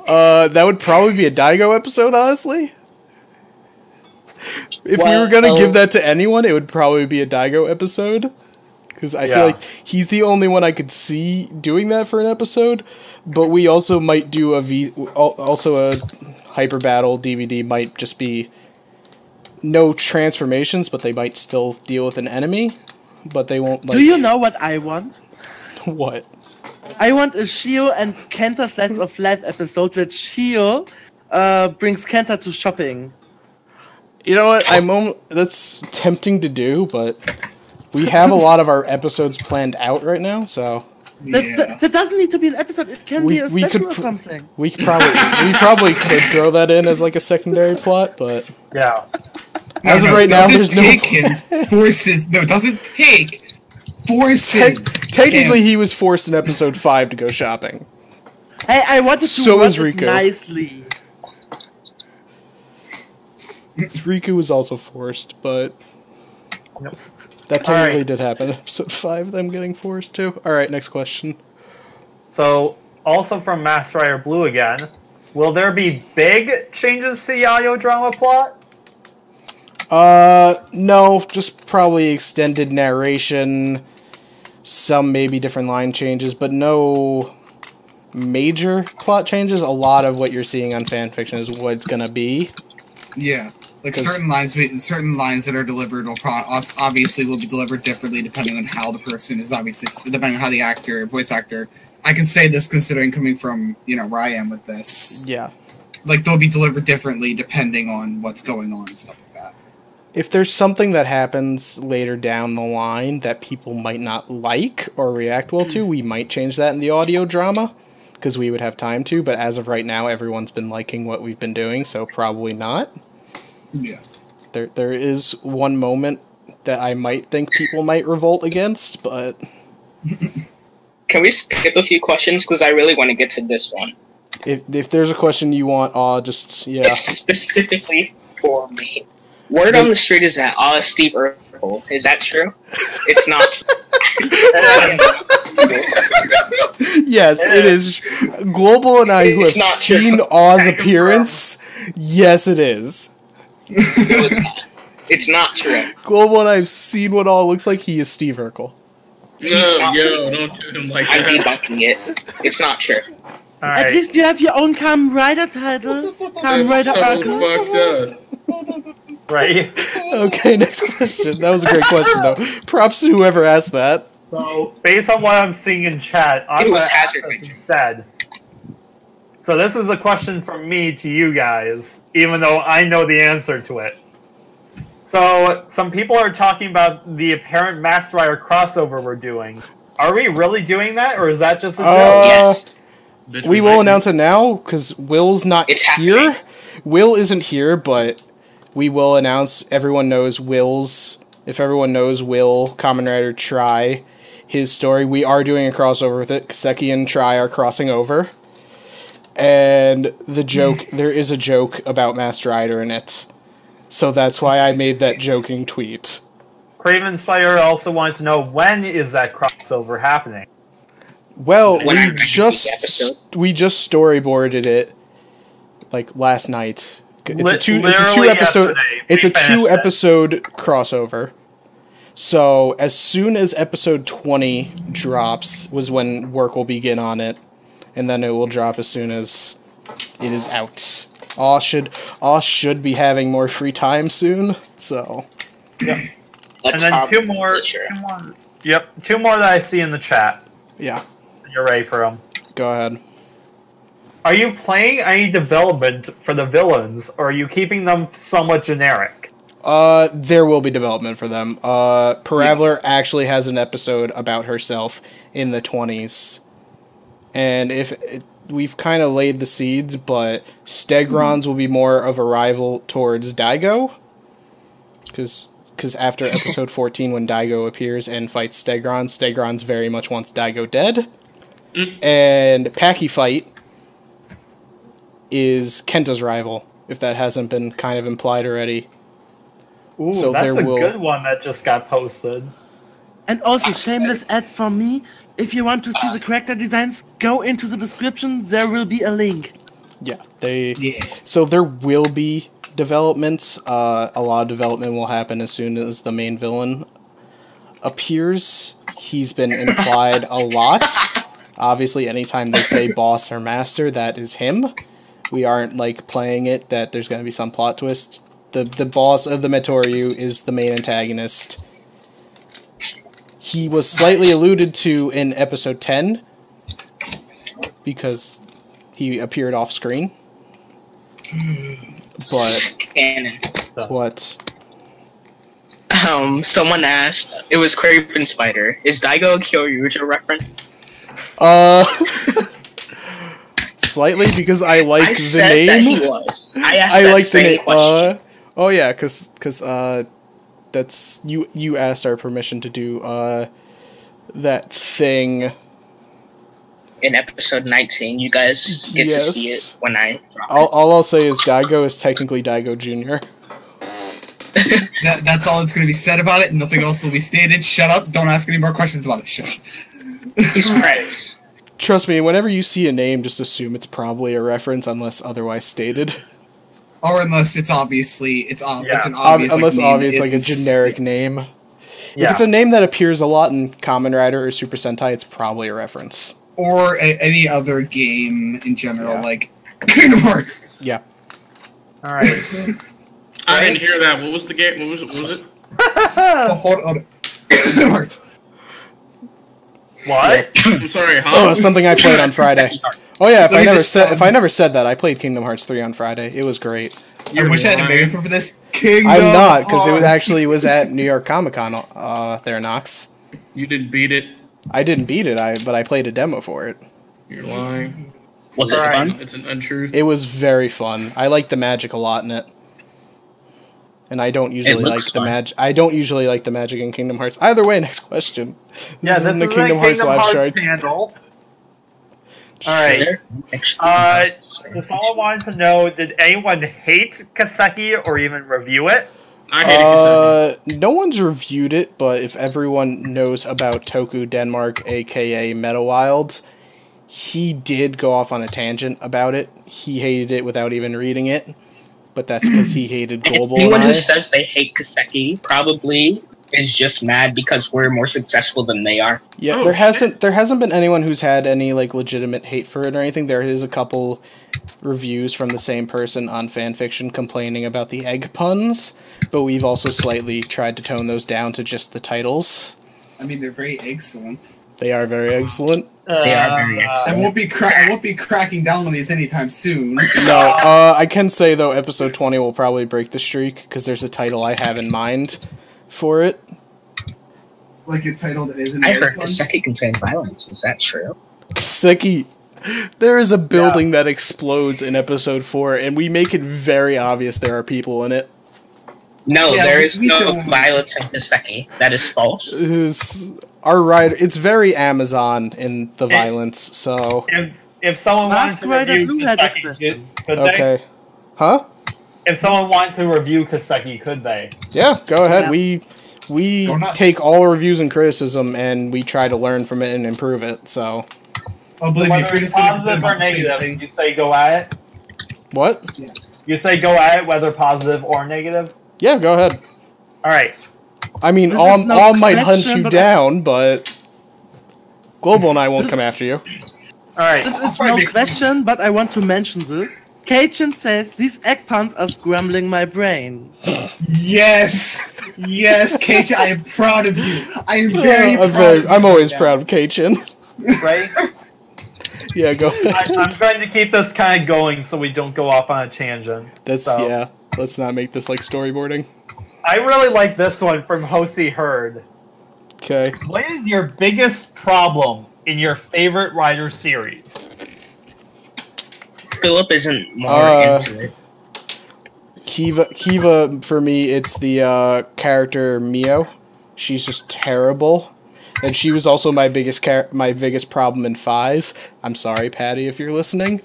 That would probably be a Daigo episode, honestly. If we were gonna give that to anyone, it would probably be a Daigo episode. Because I feel like he's the only one I could see doing that for an episode. But we also might do a Hyper Battle DVD might just be no transformations, but they might still deal with an enemy. But they won't like... Do you know what I want? What? I want a Shio and Kenta Slice of Life episode where Shio brings Kenta to shopping. You know what? That's tempting to do, but we have a lot of our episodes planned out right now, so... That doesn't need to be an episode. It can be a special or something. We probably could throw that in as like a secondary plot, but... Yeah. As of right now, there's no... It doesn't take forces. Technically, he was forced in episode 5 to go shopping. Hey, I wanted to was Riku. Nicely. Riku was also forced, but... Nope. That technically did happen in episode 5, them getting forced too. Alright, next question. So, also from Master Rider Blue again, will there be big changes to the audio drama plot? No, just probably extended narration, some maybe different line changes, but no major plot changes. A lot of what you're seeing on fanfiction is what it's gonna be. Yeah. Like certain lines that are delivered will obviously will be delivered differently depending on how the person is depending on how the voice actor. I can say this considering coming from where I am with this. Yeah. Like they'll be delivered differently depending on what's going on and stuff like that. If there's something that happens later down the line that people might not like or react well to, we might change that in the audio drama because we would have time to. But as of right now, everyone's been liking what we've been doing, so probably not. Yeah. There is one moment that I might think people might revolt against, but... Can we skip a few questions? Because I really want to get to this one. If there's a question you want, just... Yeah. It's specifically for me. Word on the street is that is Steve Urkel. Is that true? It's not. Yes, it is. Global and I, who have seen Oz appearance, yes, it is. It's not true. Global, and I've seen what all looks like. He is Steve Urkel. No, yo, don't do him like I'm that. debunking it. It's not true. At Alright. least you have your own Kamen Rider title. Kamen That's Rider so Urkel. fucked up. Right? Okay, next question. That was a great question, though. Props to whoever asked that. So, based on what I'm seeing in chat, I'm It was gonna ask Hazard this Picture. instead. So this is a question from me to you guys, even though I know the answer to it. So, some people are talking about the apparent Master Rider crossover we're doing. Are we really doing that, or is that just a joke? Yes. Bitch, We might will be. announce it now, because Will's not It's here. happening. Will isn't here, but we will announce. Everyone knows Will's. If everyone knows Will, Kamen Rider Try, his story, we are doing a crossover with it. Kaseki and Try are crossing over. And the joke, there is a joke about Master Rider in it. So that's why I made that joking tweet. Craven Spider also wanted to know, when is that crossover happening? Well, When I read the episode. we just storyboarded it like last night. It's a two Literally episode yesterday, it's we a finished 2 it. episode crossover. So as soon as episode 20 drops was when work will begin on it, and then it will drop as soon as it is out. All should be having more free time soon. So That's And then probably two more. true. Yep, two more that I see in the chat. yeah, You're ready for them. go ahead. Are you playing any development for the villains, or are you keeping them somewhat generic? There will be development for them. Parabola actually has an episode about herself in the 20s. And we've kind of laid the seeds, but Stegrons will be more of a rival towards Daigo. Because after episode 14, when Daigo appears and fights Stegrons, Stegrons very much wants Daigo dead. And Paki Fight is Kenta's rival, if that hasn't been kind of implied already. Ooh, So that's there a will- good one that just got posted. And also, shameless ad from me. If you want to see the character designs, go into the description. There will be a link. Yeah, Yeah. So there will be developments. A lot of development will happen as soon as the main villain appears. He's been implied a lot. Obviously, anytime they say boss or master, that is him. We aren't like playing it that there's going to be some plot twist. The boss of the Metoryu is the main antagonist. He was slightly alluded to in episode 10 because he appeared off screen. But Canon. what? Someone asked, it was Craven Spider. Is Daigo a Kyoryuger reference? Slightly because I like I the said that name. he was. I asked I that like the same name. question. Oh yeah, cause that's you asked our permission to do that thing. In episode 19, you guys get to see Yes. it when I drop All I'll say is Daigo is technically Daigo Jr. That's all that's going to be said about it. Nothing else will be stated. Shut up. Don't ask any more questions about it. Shut up. He's friends. Trust me, whenever you see a name, just assume it's probably a reference unless otherwise stated. Or unless it's obviously it's Yeah. an obvious Unless like, name obvious, like a isn't- generic name. If Yeah. it's a name that appears a lot in Kamen Rider or Super Sentai, it's probably a reference. or any other game in general, Yeah. like Kingdom Hearts. Yeah. All right. I didn't hear that. What was the game? What was it? Oh, hold on. Kingdom Hearts. What? I'm sorry, Oh, huh? it's something I played on Friday. Oh yeah, if Let I me never just, said if I never said that, I played Kingdom Hearts 3 on Friday. It was great. I wish I had a lying. mega for this. Kingdom I'm not because it Hearts. actually was at New York Comic Con. There, Knox. You didn't beat it. I didn't beat it. But I played a demo for it. You're lying. Was it Alright. fun? It's an untruth. It was very fun. I like the magic a lot in it. And I don't usually looks like the fun. magic. I don't usually like the magic in Kingdom Hearts. Either way, next question. Yeah, this in the is Kingdom a Hearts Kingdom live Hearts stream. handle. All right. There? If all wanted to know, did anyone hate Kaseki or even review it? I hated Kaseki. No one's reviewed it, but if everyone knows about Toku Denmark, aka Meta Wilds, he did go off on a tangent about it. He hated it without even reading it, but that's because he hated Global Anyone and who I. says they hate Kaseki probably is just mad because we're more successful than they are. Yeah, Oh, there shit. hasn't been anyone who's had any like legitimate hate for it or anything. There is a couple reviews from the same person on fanfiction complaining about the egg puns, but we've also slightly tried to tone those down to just the titles. I mean, they're very excellent. They are very excellent. They are very I excellent. won't be cracking down on these anytime soon. No, I can say though, episode 20 will probably break the streak because there's a title I have in mind for it. Like a title that isn't. I very heard fun. Kaseki contains violence. Is that true? Kaseki, there is a building that explodes in episode 4, and we make it very obvious there are people in it. No, Yeah, there is we no don't- violence in Kaseki. That is false. It's very Amazon in the violence, so If someone wanted Ask to Ryder review who had a Kaseki, question. could they? okay. Huh? If someone wanted to review Kaseki, could they? Yeah, go ahead. Yeah. We Go nuts. take all reviews and criticism and we try to learn from it and improve it. So, Oh, believe me, if Whether you're it's just gonna complain positive or about the same negative, thing. you say go at it. what? You say go at it, whether positive or negative. Yeah, go ahead. All right. I mean, This all is no might hunt question, you but down, but Global and I won't come after you. All right. This is no question, but I want to mention this. Cajun says these egg puns are scrambling my brain. Yes, yes, Cage, I am proud of you. I am very proud. of you I'm always right proud of Kaichin. Right. Yeah, go ahead. I'm going to keep this kind of going so we don't go off on a tangent. That's So, yeah. Let's not make this like storyboarding. I really like this one from Hosi Herd. Okay. What is your biggest problem in your favorite Rider series? Philip isn't more into it. Kiva, for me, it's the character Mio. She's just terrible, and she was also my biggest problem in Fies. I'm sorry, Patty, if you're listening.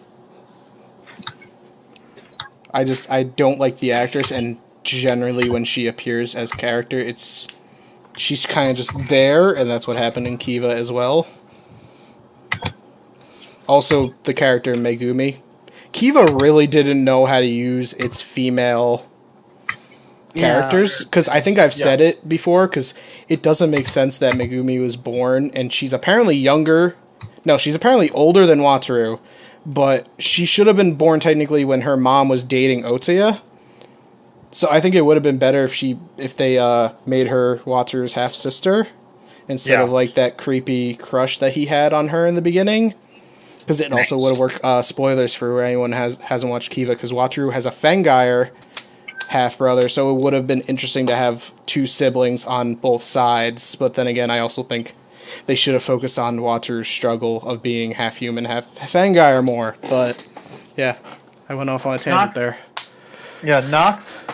I don't like the actress, and generally when she appears as character, she's kind of just there, and that's what happened in Kiva as well. Also, the character Megumi. Kiva really didn't know how to use its female characters, because I think I've said it before, because it doesn't make sense that Megumi was born, and she's apparently younger. No, she's apparently older than Wataru, but she should have been born technically when her mom was dating Otsuya. So I think it would have been better if they made her Wataru's half sister instead of like that creepy crush that he had on her in the beginning. Because it also would have worked. Spoilers for anyone hasn't watched Kiva, because Wataru has a Fangire half brother, so it would have been interesting to have two siblings on both sides. But then again, I also think they should have focused on Wataru's struggle of being half human, half Fangire more. But yeah, I went off on a tangent there. Yeah, Nox.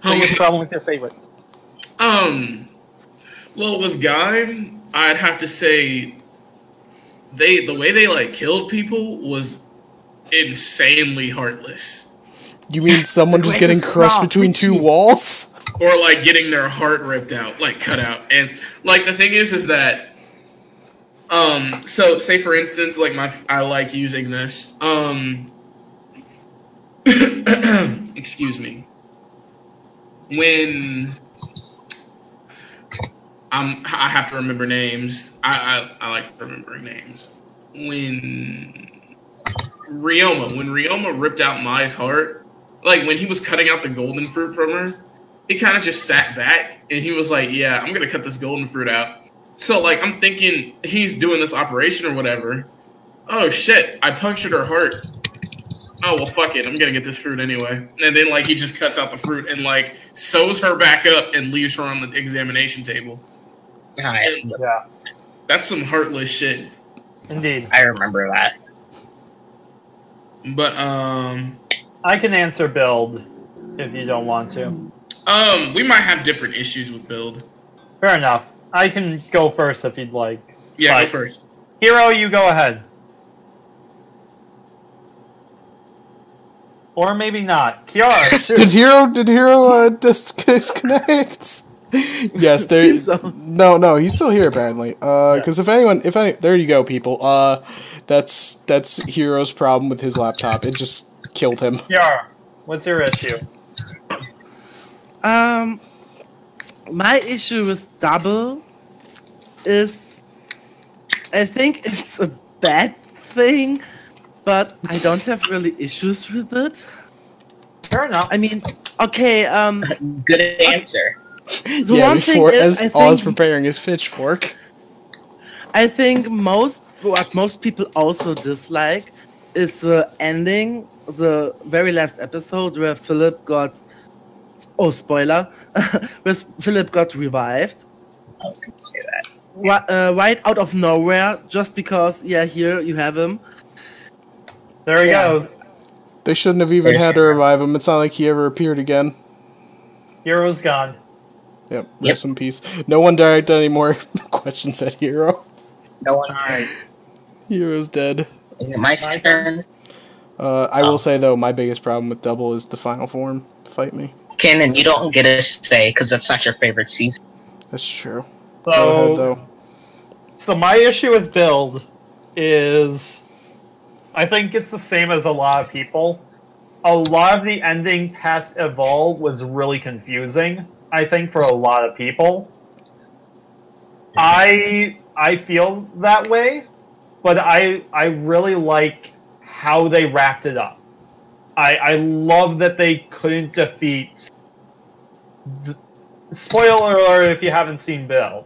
Biggest problem with your favorite? Well, with Guy, I'd have to say the way they like killed people was insanely heartless. You mean someone just getting crushed between two walls? Or like getting their heart ripped out, like cut out. And like the thing is that so say for instance, like I like using this. Excuse me. When I have to remember names. I like remembering names. When Ryoma ripped out Mai's heart, like when he was cutting out the golden fruit from her, he kind of just sat back and he was like, yeah, I'm gonna cut this golden fruit out. So like I'm thinking he's doing this operation or whatever. Oh shit, I punctured her heart. Oh well, fuck it, I'm gonna get this fruit anyway. And then like he just cuts out the fruit and like sews her back up and leaves her on the examination table. Yeah, That's some heartless shit. indeed. I remember that. But I can answer build if you don't want to. we might have different issues with build. Fair enough. I can go first if you'd like. Yeah, But go first. Hero, you go ahead. Or maybe not. Kiara, shoot. Did Hero disconnect? Yes, there. No, he's still here apparently. Because there you go, people. That's Hero's problem with his laptop. It just killed him. Kiara. What's your issue? My issue with Double is, I think it's a bad thing, but I don't have really issues with it. Fair enough. I mean, okay, Good answer. the one thing is, I Oz think, preparing his pitchfork. I think what most people also dislike is the ending, the very last episode where Philip got, oh spoiler, where Philip got revived. I was going to say that. Right out of nowhere, just because, yeah, here you have him. There he Yeah. goes. They shouldn't have even had to revive him. It's not like he ever appeared again. Hero's gone. Yep, rest in peace. No one died anymore. Question said Hero. No one. Alright. Hero's dead. Is it my turn? I will say, though, my biggest problem with Double is the final form. Fight me. Kenan, you don't get a say because that's not your favorite season. That's true. Go ahead, So, though. so my issue with Build is, I think it's the same as a lot of people. A lot of the ending past Evolve was really confusing, I think, for a lot of people. I feel that way, but I really like how they wrapped it up. I love that they couldn't defeat... Spoiler alert if you haven't seen Build.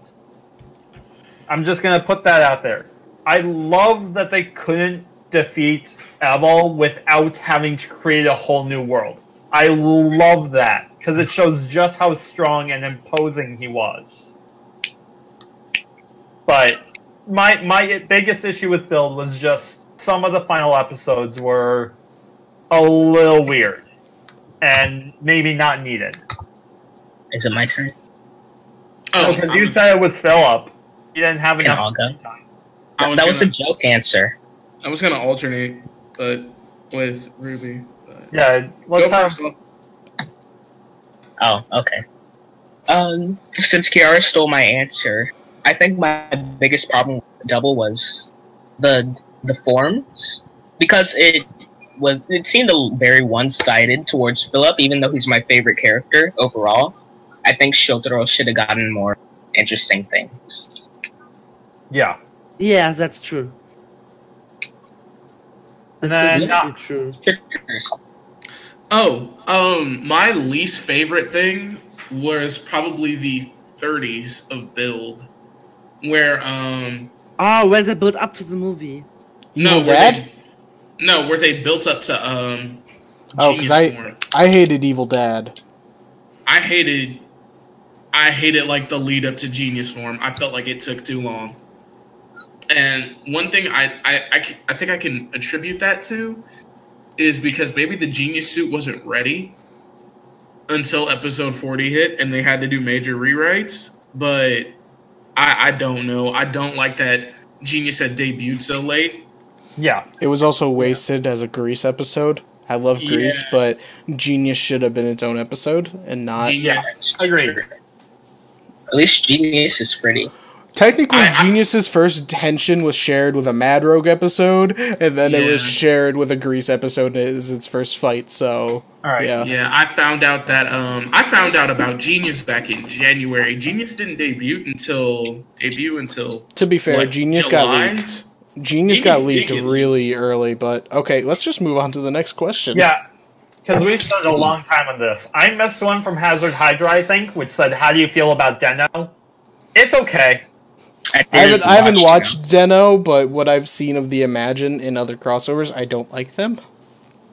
I'm just gonna put that out there. I love that they couldn't defeat Evil without having to create a whole new world. I love that, because it shows just how strong and imposing he was. But my biggest issue with Build was just some of the final episodes were a little weird. And maybe not needed. Is it my turn? Oh, Because you said it was Philip. You didn't have Can enough I go? time. That was a joke answer. I was gonna alternate, but with Ruby. But Yeah, let's go have... first. Oh, okay. Since Kiara stole my answer, I think my biggest problem with Double was the forms, because it seemed very one-sided towards Philip, even though he's my favorite character overall. I think Shotaro should have gotten more interesting things. Yeah. Yeah, that's true. And That's then, absolutely true. My least favorite thing was probably the 30s of Build, where Oh, where they built up to the movie. Evil where Dad? where they built up to Oh, Genius because Form. I hated Evil Dad. I hated like the lead up to Genius Form. I felt like it took too long. And one thing I think I can attribute that to is because maybe the Genius suit wasn't ready until episode 40 hit and they had to do major rewrites. But I don't know. I don't like that Genius had debuted so late. Yeah. It was also wasted as a Grease episode. I love Grease, Yeah. but Genius should have been its own episode and not... Yeah, agreed. At least Genius is pretty. Technically, Genius's first tension was shared with a Mad Rogue episode, and then it was shared with a Grease episode as its first fight, so... Alright. Yeah, I found out about Genius back in January. Genius didn't debut until To be fair, what, Genius July? got leaked. Genius got Genius leaked did get really early, but... Okay, let's just move on to the next question. Yeah. Because we spent a long time on this. I missed one from Hazard Hydra, I think, which said, "How do you feel about Deno?" It's okay. I haven't watched Deno, but what I've seen of the Imagine in other crossovers, I don't like them.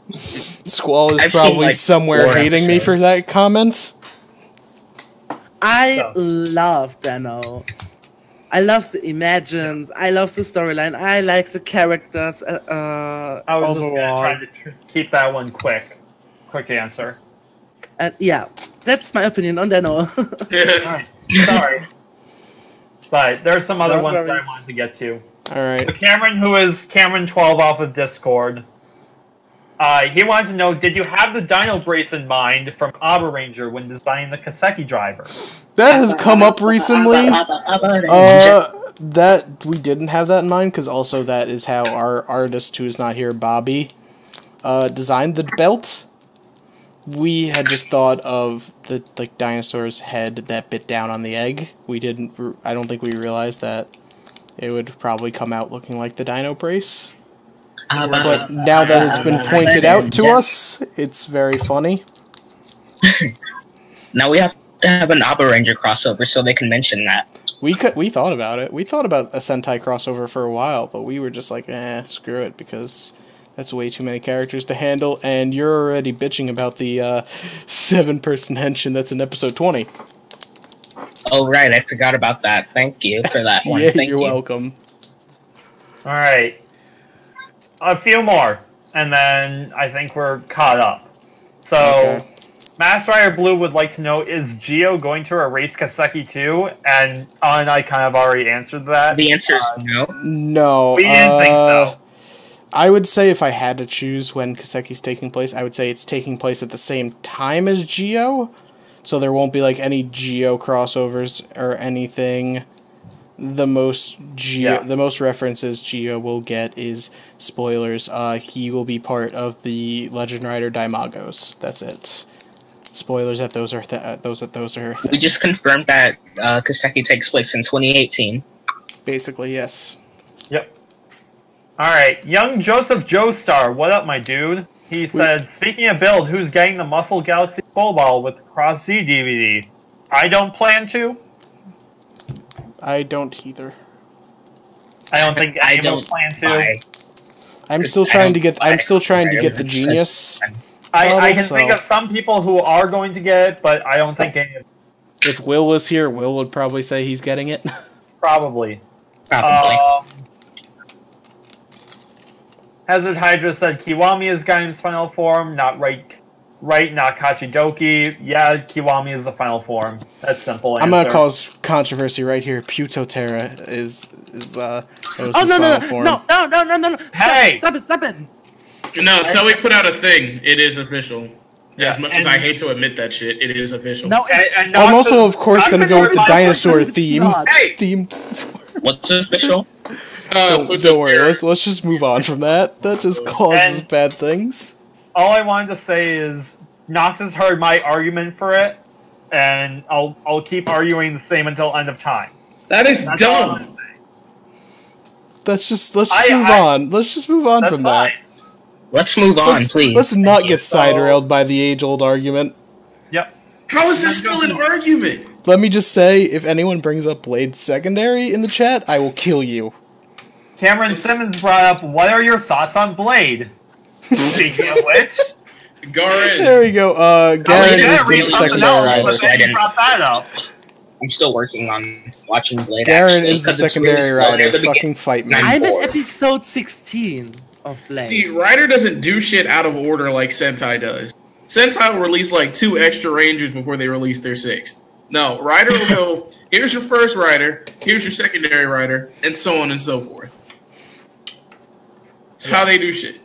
Squall is I've seen, probably like, somewhere 4 hating me for that comment. I love Dano. I love the Imagines. I love the storyline. I like the characters I was just overall. trying to keep that one quick. Quick answer. And yeah, that's my opinion on Dano. Alright. Sorry. But there's some other Don't ones worry. that I wanted to get to. Alright. So Cameron, who is Cameron12 off of Discord, he wanted to know, did you have the Dino Brace in mind from Abba Ranger when designing the Kaseki driver? That has come up recently. That we didn't have that in mind, because also that is how our artist, who's not here, Bobby, designed the belts. we had just thought of the dinosaur's head that bit down on the egg. We didn't. I don't think we realized that it would probably come out looking like the Dino Brace. But now that it's been pointed out to us, it's very funny. Now we have to have an Abba Ranger crossover so they can mention that. We thought about it. We thought about a Sentai crossover for a while, but we were just like, screw it, because that's way too many characters to handle, and you're already bitching about the 7-person henshin that's in episode 20. Oh, right, I forgot about that. Thank you for that one. Yeah, Thank you're you. welcome. Alright. A few more, and then I think we're caught up. So, Okay. Master Rider Blue would like to know, is Geo going to erase Kaseki too? And I kind of already answered that. The answer is no. No. We didn't think so. I would say if I had to choose when Kaseki's taking place, I would say it's taking place at the same time as Geo. So there won't be like any Geo crossovers or anything. The most references Geo will get is spoilers. He will be part of the Legend Rider Daimagos. That's it. Spoilers that those are We just confirmed that Kaseki takes place in 2018. basically, yes. Yep. Alright, young Joseph Joestar, what up, my dude? He said, speaking of build, who's getting the Muscle Galaxy Full Ball with the Cross Z DVD? I don't plan to. I don't either. I don't think anyone plan to. I'm still trying to get the Genius. I can think of some people who are going to get it, but I don't think any of them. If Will was here, Will would probably say he's getting it. Probably. Hazard Hydra said Kiwami is Gaim's final form, not not Kachidoki. Yeah, Kiwami is the final form. That's simple answer. I'm gonna cause controversy right here. Putoterra is final form. No. Hey! Stop it. No, so we put out a thing. It is official. As much as I hate to admit that shit, it is official. No, And I'm also, of course, gonna go with the dinosaur theme. Hey! What's official? Don't worry. Let's just move on from that. That just causes bad things. All I wanted to say is Nox has heard my argument for it, and I'll keep arguing the same until end of time. That is That's all I'm dumb. saying. Let's just move on. Let's just move on That's from fine. that. Let's move on, please. Let's not get side-railed by the age-old argument. Yep. How is this still an argument? Let me just say, if anyone brings up Blade Secondary in the chat, I will kill you. Cameron Simmons brought up, what are your thoughts on Blade? Speaking of which, Garen. There we go. Garen is the secondary rider. but then you brought that up. I'm still working on watching Blade. Garen actually, is the 'cause it's secondary really slow rider. near the Fucking fight me. I'm Four. at episode 16 of Blade. See, Ryder doesn't do shit out of order like Sentai does. Sentai will release like 2 extra Rangers before they release their 6th. No, Ryder will go, here's your first rider, here's your secondary rider, and so on and so forth. That's how they do shit.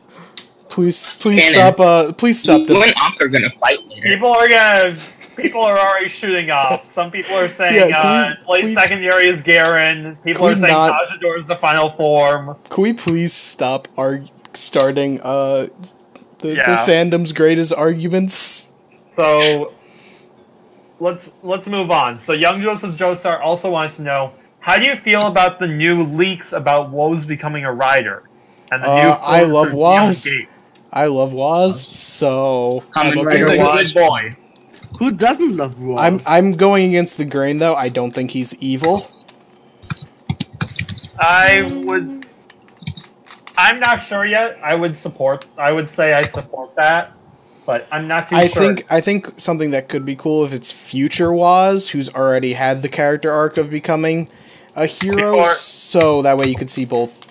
Please Cannon. stop. Please stop. You and Ankh are gonna fight later. People are already shooting off. Some people are saying Yeah, Blade Secondary is Garen. People are we saying not- Tajidor is the final form. Can we please stop starting the Yeah. fandom's greatest arguments? So let's move on. So young Joseph Joestar also wants to know, how do you feel about the new leaks about Woz becoming a rider? And the new I love Woz. Woz. I love Woz, so I'm Kamen okay Rider with Woz. Good boy. Who doesn't love Ross? I'm going against the grain though. I don't think he's evil. I'm not sure yet. I would say I support that, but I'm not too sure. I think something that could be cool if it's future Woz, who's already had the character arc of becoming a hero, so that way you could see both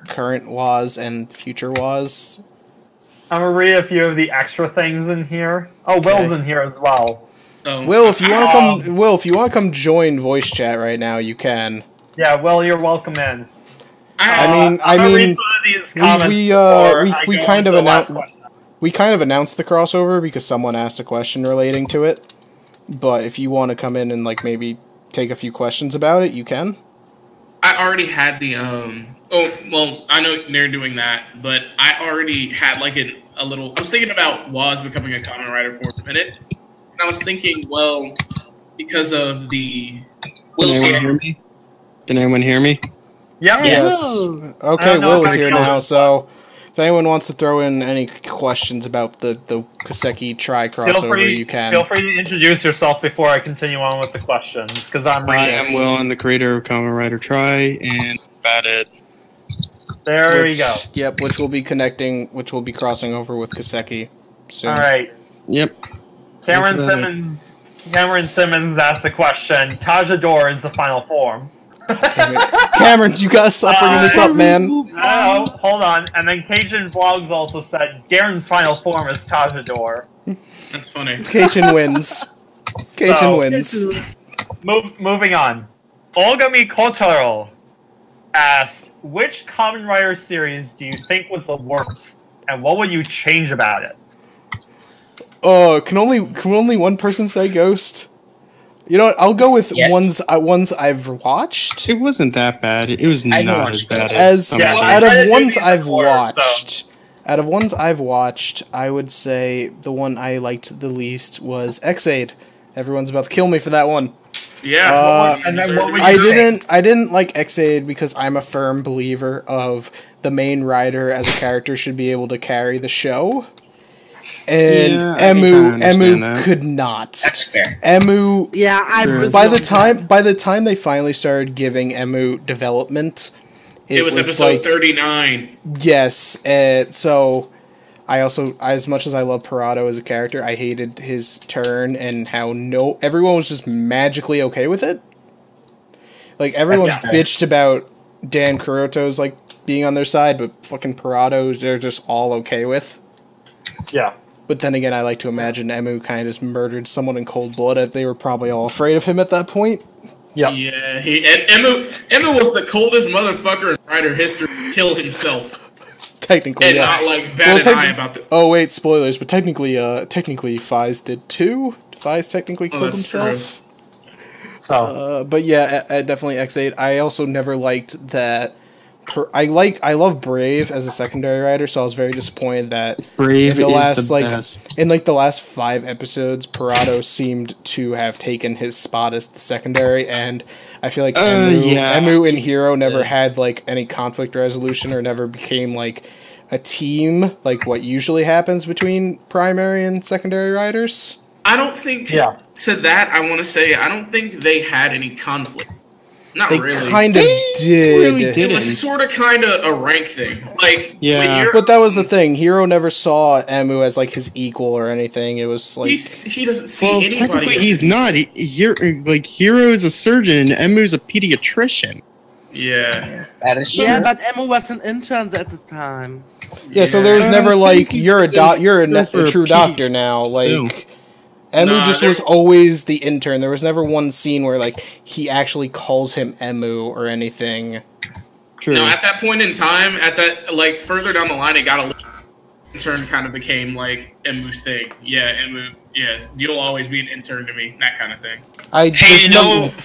current Woz and future Woz. I'm gonna read a few of the extra things in here. Oh, Will's in here as well. Will, if you want to come join voice chat right now, you can. Yeah, Will, you're welcome in. I mean, we kind of announced the crossover because someone asked a question relating to it. But if you want to come in and like maybe take a few questions about it, you can. I already had the Oh, well, I know they're doing that, but I already had like a little. I was thinking about Woz becoming a Kamen Rider for a minute, and I was thinking, well, because of the. Can anyone hear me? Can anyone hear me? Yeah. Yes. Okay, Will is here now, so if anyone wants to throw in any questions about the Kaseki Tri crossover, you can. Feel free to introduce yourself before I continue on with the questions, because I'm reading. I am Will, I'm the creator of Kamen Rider Tri, and about it. There we go. Yep, which will be crossing over with Kaseki soon. Alright. Yep. Cameron Simmons asked the question, Tajador is the final form. Cameron, you gotta stop bringing this up, man. Oh, hold on. And then Cajun Vlogs also said, Garen's final form is Tajador. That's funny. Cajun wins. Cajun wins. Moving on. Olgami Kotaro asked, which Kamen Rider series do you think was the worst, and what would you change about it? Can only one person say Ghost? You know what? I'll go with ones I've watched. It wasn't that bad. It was not as bad as out of ones I've watched. Out of ones I've watched, I would say the one I liked the least was X-Aid. Everyone's about to kill me for that one. Yeah. I didn't like X-Aid because I'm a firm believer of the main rider as a character should be able to carry the show. And Emu could not. That's fair. Emu. Yeah, by the time they finally started giving Emu development, it was episode like, 39. Yes, so I also, as much as I love Parado as a character, I hated his turn and how everyone was just magically okay with it. Like everyone bitched about Dan Kuroto's like being on their side, but fucking Parado they're just all okay with. Yeah. But then again, I like to imagine Emu kind of just murdered someone in cold blood. They were probably all afraid of him at that point. Yep. Yeah, Emu was the coldest motherfucker in Rider history to kill himself. Technically, and not like bat an eye about the. Oh wait, spoilers! But technically, Fies did too. Fies technically killed himself. True. So, but yeah, definitely X8. I also never liked that. I love Brave as a secondary writer, so I was very disappointed that Brave in the last 5 episodes, Parado seemed to have taken his spot as the secondary, and I feel like Emu and Hero never had like any conflict resolution or never became like a team like what usually happens between primary and secondary writers. I don't think to that I want to say I don't think they had any conflict. Not they really. Kind of did. Really it was sort of kind of a rank thing. Like, but that was the thing. Hero never saw Emu as like his equal or anything. It was like he doesn't see anybody. Technically, he's not. Hero is a surgeon and Emu's a pediatrician. Yeah, that is true. Yeah, but Emu was an intern at the time. Yeah, so there was never like you're a true doctor now. Like. Emu was always the intern. There was never one scene where, like, he actually calls him Emu or anything. True. No, at that point in time, like, further down the line, it got a little... Intern kind of became, like, Emu's thing. Yeah, Emu, you'll always be an intern to me, that kind of thing.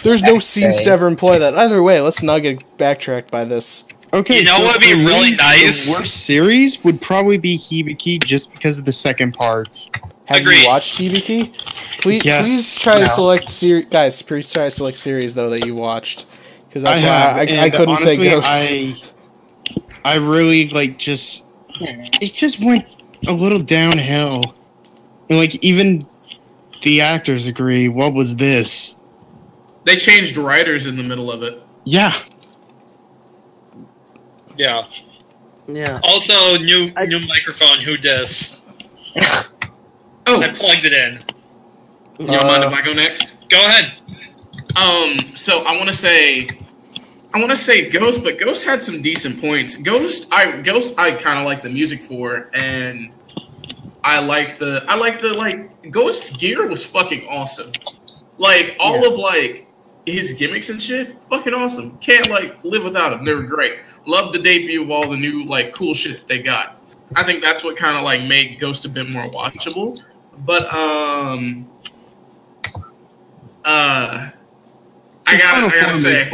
There's no scenes to ever employ that. Either way, let's not get backtracked by this. Okay, what would be really nice? The worst series would probably be Hibiki just because of the second parts. Have you watched Hibiki? Please try to select series, guys. Please try to select series though that you watched, because that's why I couldn't honestly, say Ghost. I really like it just went a little downhill, and like even the actors agree. What was this? They changed writers in the middle of it. Yeah. Yeah. Yeah. Also, new microphone. Who dis? Oh, I plugged it in. You don't mind if I go next? Go ahead. So I want to say Ghost, but Ghost had some decent points. Ghost, I kind of like the music for, and I like the Ghost's gear was fucking awesome. Like all of like his gimmicks and shit, fucking awesome. Can't like live without them. They were great. Love the debut of all the new like cool shit that they got. I think that's what kind of like made Ghost a bit more watchable. But I gotta say,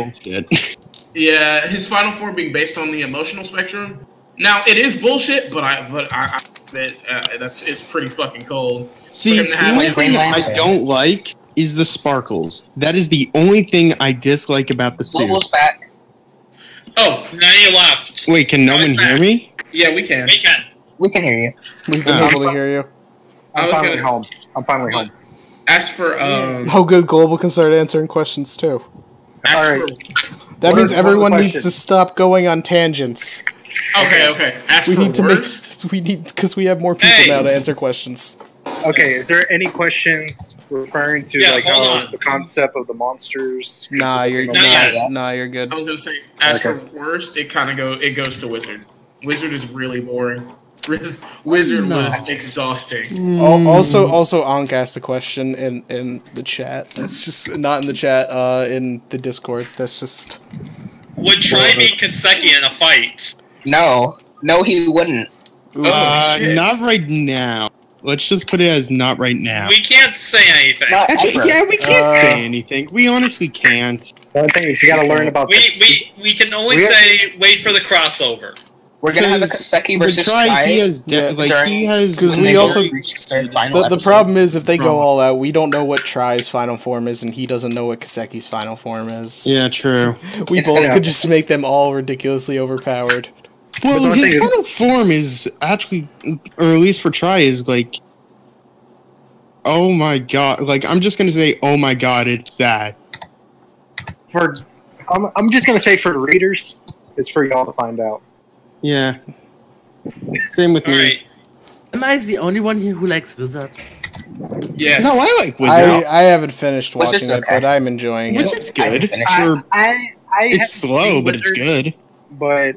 yeah, his final form being based on the emotional spectrum. Now it is bullshit, but I it's pretty fucking cold. See, For him to the have, only like, thing I Lantern. don't like is the sparkles. That is the only thing I dislike about the suit. Global's back. Oh, now you left. Wait, can no Now one it's hear back. me? Yeah, we can. We can. We can hear you. We've been Oh. able to hear you. I I'm was finally gonna home. I'm finally home. ask for Oh, good. Global can start answering questions too. ask Alright. That What means are the everyone needs questions? to stop going on tangents. for okay. Ask We for need to worst. because we have more people Hey. now to answer questions. Okay, is there any questions referring to Yeah, like hold how on. the concept of the monsters? Nah, you're Not yet. you're good. I was gonna say, as Okay. for worst, it goes to Wizard. Wizard is really boring. Wizard was exhausting. Also, Ankh asked a question in the chat. That's just not in the chat. In the Discord. That's just. Would Try beat Kaseki in a fight? No, he wouldn't. Shit. Not right now. Let's just put it as not right now. We can't say anything. Not ever. Yeah, we can't say anything. We honestly can't. The only thing is you gotta learn about We can only We- say wait for the crossover. We're gonna have a Because Kaseki The versus try, Try he has, Yeah. he has. 'Cause when we they also- both reach their final The problem episodes. is if they go all out, we don't know what Try's final form is, and he doesn't know what Kaseki's final form is. Yeah, true. We It's both gonna- could just make them all ridiculously overpowered. Well, the his thing is- final form is actually, or at least for Try, is like, oh my god. Like, I'm just gonna say, oh my god, it's that. I'm just gonna say for the readers, it's for y'all to find out. Yeah. Same with me. Alright. Am I the only one here who likes Wizard? Yeah. No, I like Wizard. I haven't finished Wizard's watching it, okay. but I'm enjoying it. Wizard's I haven't good. finished Or- it. I it's slow, but it's good. But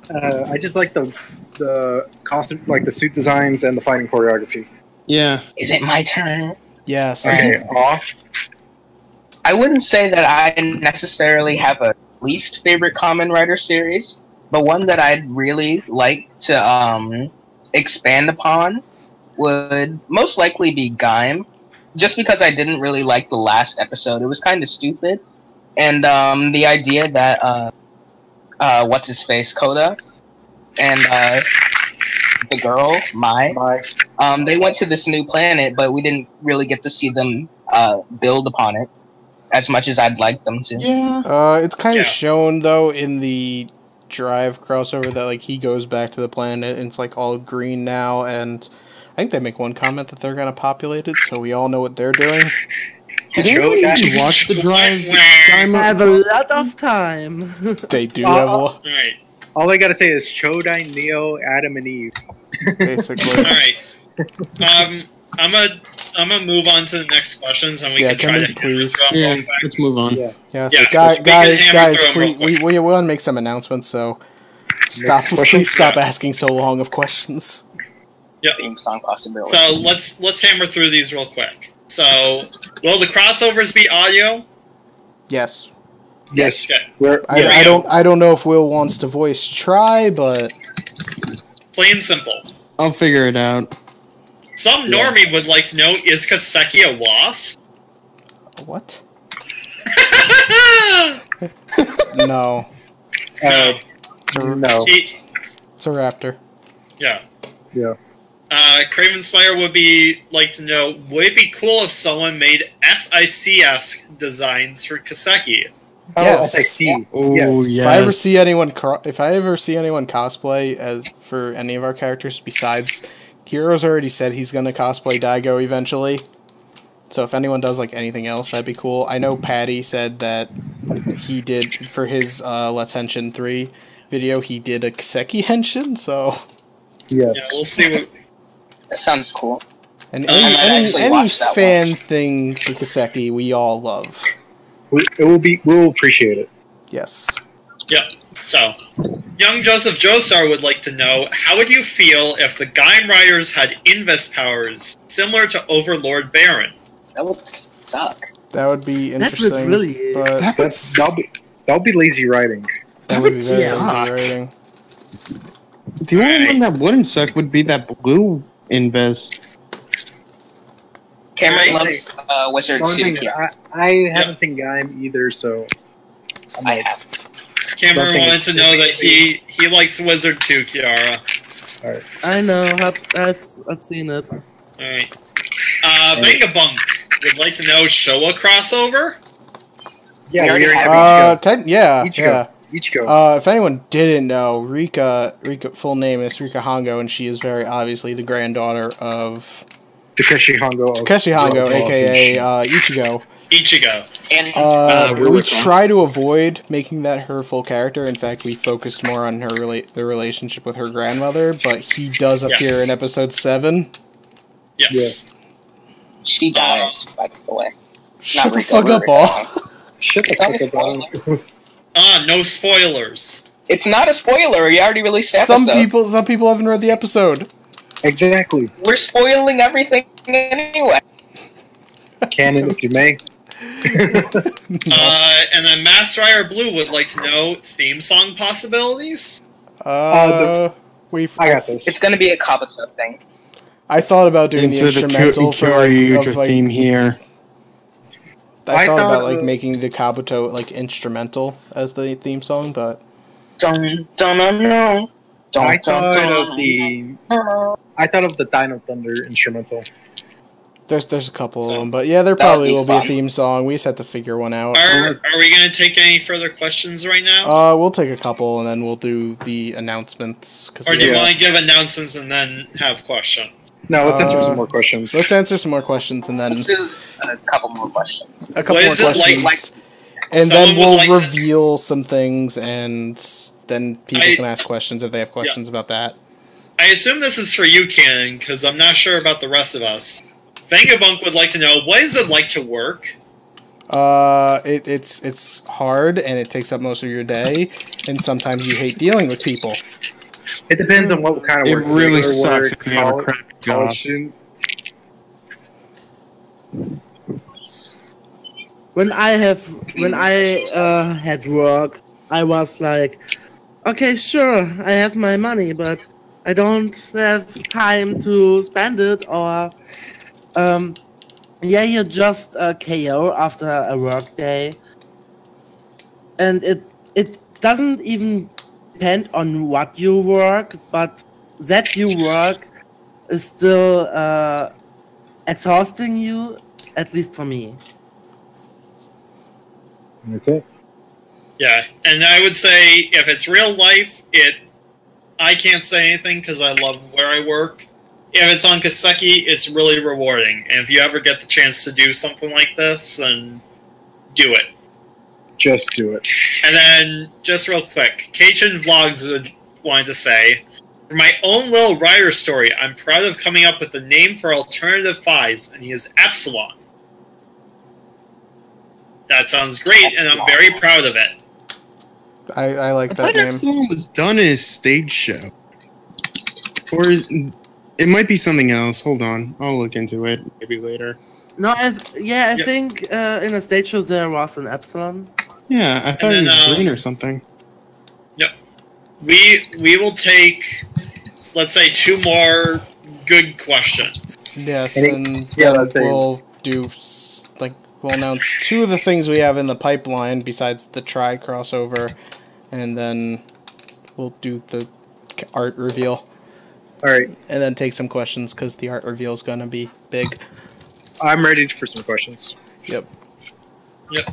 I just like the costume, like the suit designs and the fighting choreography. Yeah. Is it my turn? Yes. Okay, off. I wouldn't say that I necessarily have a least favorite Kamen Rider series, but one that I'd really like to expand upon would most likely be Gaim, just because I didn't really like the last episode. It was kind of stupid, and the idea that what's his face, Koda, and the girl Mai, they went to this new planet, but we didn't really get to see them build upon it as much as I'd like them to. Yeah. It's kind of Yeah. shown though in the Drive crossover that like he goes back to the planet and it's like all green now, and I think they make one comment that they're gonna populate it, so we all know what they're doing. Did anybody even watch the Drive? I have a lot of time. They do have a lot, Alright. All I gotta say is Chodai, Neo, Adam, and Eve. basically. Alright. I'm gonna move on to the next questions and we Yeah, can try can to we please? Yeah, let's move on. Yeah. Yeah, so Yeah, guys, we can hammer guys, through 'em real we want to make some announcements, so stop, question? please stop asking so long of questions. Theme song possibility. So let's hammer through these real quick. So will the crossovers be audio? Yes. Yes. Okay. I don't know if Will wants to voice Try, but Plain simple. I'll figure it out. Some normie would like to know, is Kaseki a wasp? what? No, No. No. it's a raptor. Yeah. Yeah. Craven Spire would be like to know, would it be cool if someone made SICS designs for Kaseki? Oh, Yes. I see. Oh, Yes. If I ever see anyone cosplay as for any of our characters besides Hero's already said he's gonna cosplay Daigo eventually. So if anyone does like anything else, that'd be cool. I know Patty said that he did for his Let's Henshin 3 video, he did a Kaseki Henshin, so Yeah, Yes. we'll see what. That sounds cool. and I might actually any watch that fan thing for Kaseki we all love. We'll appreciate it. Yes. Yeah. So, young Joseph Joestar would like to know, how would you feel if the Gaim Riders had invest powers similar to Overlord Baron? That would suck. That would be That would interesting. really- but That'll be lazy writing. that would be very suck. exhilarating. The only Alright. one that wouldn't suck would be that blue invest. Cameron Right. loves Wizard One 2. thing, I haven't seen Gaim either, so I have. Cameron Nothing. wanted to know that he likes Wizard too, Kiara. Alright. I know. I've seen it. Alright. Vengabunk would like to know Showa crossover? Yeah, already we have already Yeah. Ichigo. If anyone didn't know, Rika full name is Rika Hongo, and she is very obviously the granddaughter of Takeshi Hongo. aka Ichigo. Ichigo. And We try to avoid making that her full character. In fact, we focused more on the relationship with her grandmother, but he does appear in episode 7. Yes. she dies, by the way. Shut the Rika, fuck up, Rika. Paul. Shut the fuck up, Alan. No spoilers. It's not a spoiler. You already released the Some episode. people haven't read the episode. Exactly. We're spoiling everything anyway. Canon, if you may. And then Master Rider Blue would like to know theme song possibilities? I got this. It's going to be a Kabuto thing. I thought about doing the Into the instrumental for Kyoryuger theme here. I thought about thought, making the Kabuto instrumental as the theme song, but Dun, dun, dun, dun. Dun, I dun, thought dun, of the Dino Thunder instrumental. there's a couple of them. But yeah, there probably will be a theme song. We just have to figure one out. Are we going to take any further questions right now? We'll take a couple and then we'll do the announcements. Or do you want to give announcements and then have questions? No, let's answer some more questions. Let's answer some more questions and then Let's do a couple more questions. a couple more questions. And then we'll reveal some things, and then people can ask questions if they have questions about that. I assume this is for you, Cannon, because I'm not sure about the rest of us. Vengabunk would like to know, what is it like to work? It's hard, and it takes up most of your day, and sometimes you hate dealing with people. It depends on what kind of work. It really Regular sucks work, if you have a crappy job. college student. When I had work, I was like, okay, sure, I have my money, but I don't have time to spend it, or yeah, you're just KO after a work day, and it doesn't even depend on what you work, but that you work is still exhausting you, at least for me. Okay. Yeah, and I would say if it's real life, I can't say anything because I love where I work. If it's on Kaseki, it's really rewarding. And if you ever get the chance to do something like this, then do it. Just do it. And then, just real quick, Keichin Vlogs wanted to say, for my own little writer story, I'm proud of coming up with a name for Alternative Phis, and he is Epsilon. That sounds great, and I'm very proud of it. I like that I thought name. Epsilon was done in a stage show. Or it might be something else. Hold on. I'll look into it maybe later. No, I think in a stage show there was an Epsilon. Yeah, I thought it was green or something. Yep. We will take, let's say, 2 more good questions. Yes, and then we'll do we'll announce 2 of the things we have in the pipeline besides the Tri crossover, and then we'll do the art reveal. Alright. And then take some questions, because the art reveal is going to be big. I'm ready for some questions. Yep. Yep.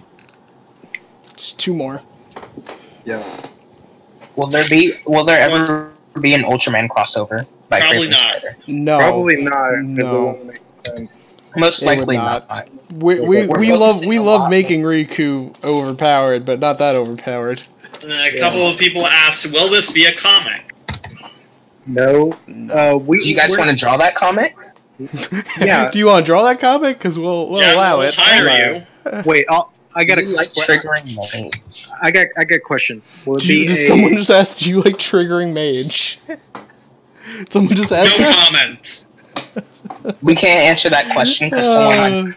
It's 2 more. Yeah. Will there ever be an Ultraman crossover? By Probably Craven not. Spider? No. Probably not. No. It won't make sense. Most It would likely not. not. We love making Riku overpowered, but not that overpowered. And then a couple of people asked, will this be a comic? No. Do you guys want to draw that comic? Yeah. Do you want to draw that comic? Because we'll allow we'll it. hire you. Wait, I got You like triggering mode. I got a question. Will it be Someone just asked, do you like triggering mage? Someone just asked No that? comment. We can't answer that question because someone.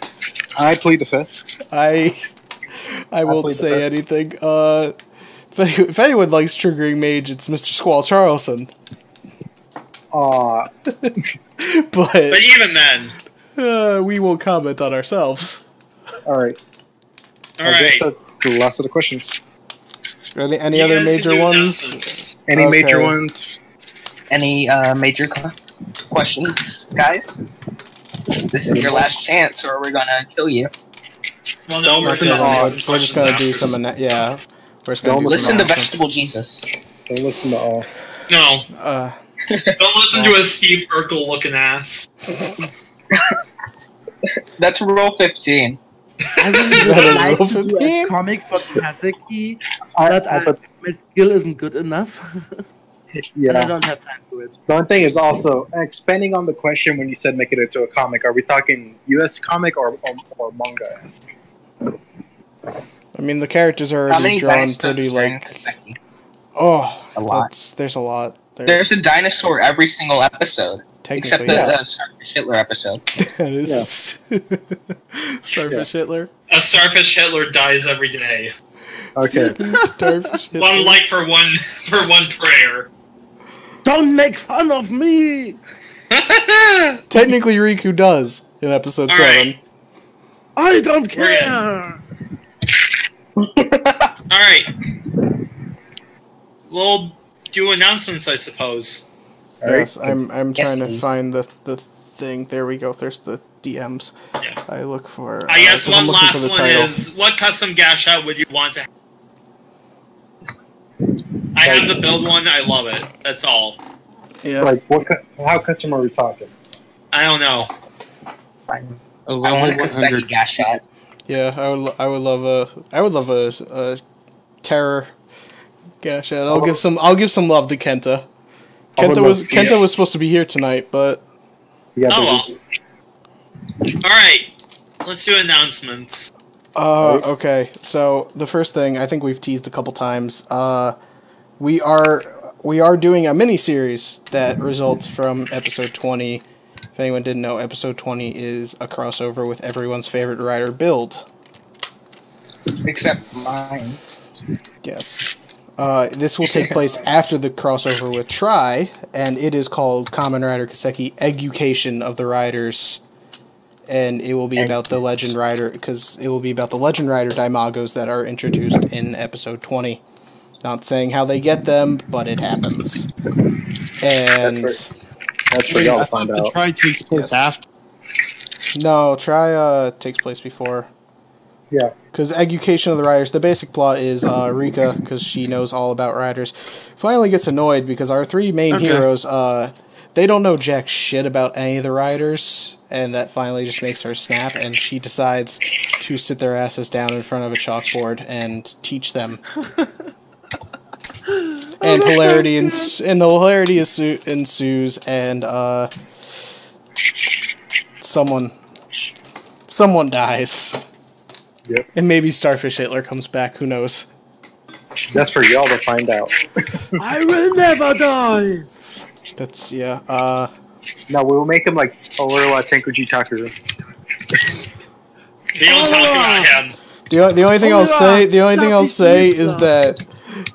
I plead the fifth. I won't plead the say fifth. anything. If anyone likes triggering mage, it's Mr. Squall Charleston. Aw. But even then. we won't comment on ourselves. Alright. I guess that's the last of the questions. Any other major ones? Any Okay. major ones? Any major questions, guys? This is your last chance, or we're gonna kill you. Well, no, we're We're just gonna do some. Yeah. We're just gonna do Listen some to announcements. Vegetable Jesus. Don't listen to all. No. Don't listen to a Steve Urkel looking ass. That's rule 15. I really would like to do a comic for Kaseki, but my skill isn't good enough. Yeah. And I don't have time for it. The one thing is also expanding on the question when you said make it into a comic. Are we talking U.S. comic or manga? I mean, the characters are already drawn pretty like. Oh, a lot. There's a lot. There's a dinosaur every single episode, except the Starfish Hitler episode. That is Starfish Hitler. A Starfish Hitler dies every day. Okay. Starfish Hitler. One like for one prayer. Don't make fun of me! Technically, Riku does in episode 7. I don't care! Alright. We'll do announcements, I suppose. Yes, I'm trying to find the thing. There we go. There's the DMs. Yeah. I look for. I guess one last one title. is, what custom gash out would you want to have? I have the build one, I love it. That's all. Yeah. Like, how custom are we talking? I don't know. I want a Kaseki gash out. Yeah, I would love a terror gash out. I'll give some love to Kenta. Kenta was supposed to be here tonight, but Alright. Let's do announcements. Okay. So the first thing, I think we've teased a couple times. We are doing a mini series that results from episode 20. If anyone didn't know, episode 20 is a crossover with everyone's favorite writer, Build. Except mine. Yes. This will take place after the crossover with Try, and it is called Kamen Rider Kaseki Education of the Riders. And it will be about the Legend Rider, because it will be about the Legend Rider Daimagos that are introduced in episode 20. Not saying how they get them, but it happens. And that's for y'all to find out. The Try takes place after. No, Try takes place before. Yeah. Because Education of the Riders, the basic plot is Rika, because she knows all about riders, finally gets annoyed because our three main heroes, they don't know jack shit about any of the riders, and that finally just makes her snap, and she decides to sit their asses down in front of a chalkboard and teach them. And hilarity ensues, and someone dies. Yep. And maybe Starfish Hitler comes back, who knows? That's for y'all to find out. I will never die! That's, yeah, No, we will make him like a little Tenkuji Takuru. We don't talk about him. The only thing I'll say is that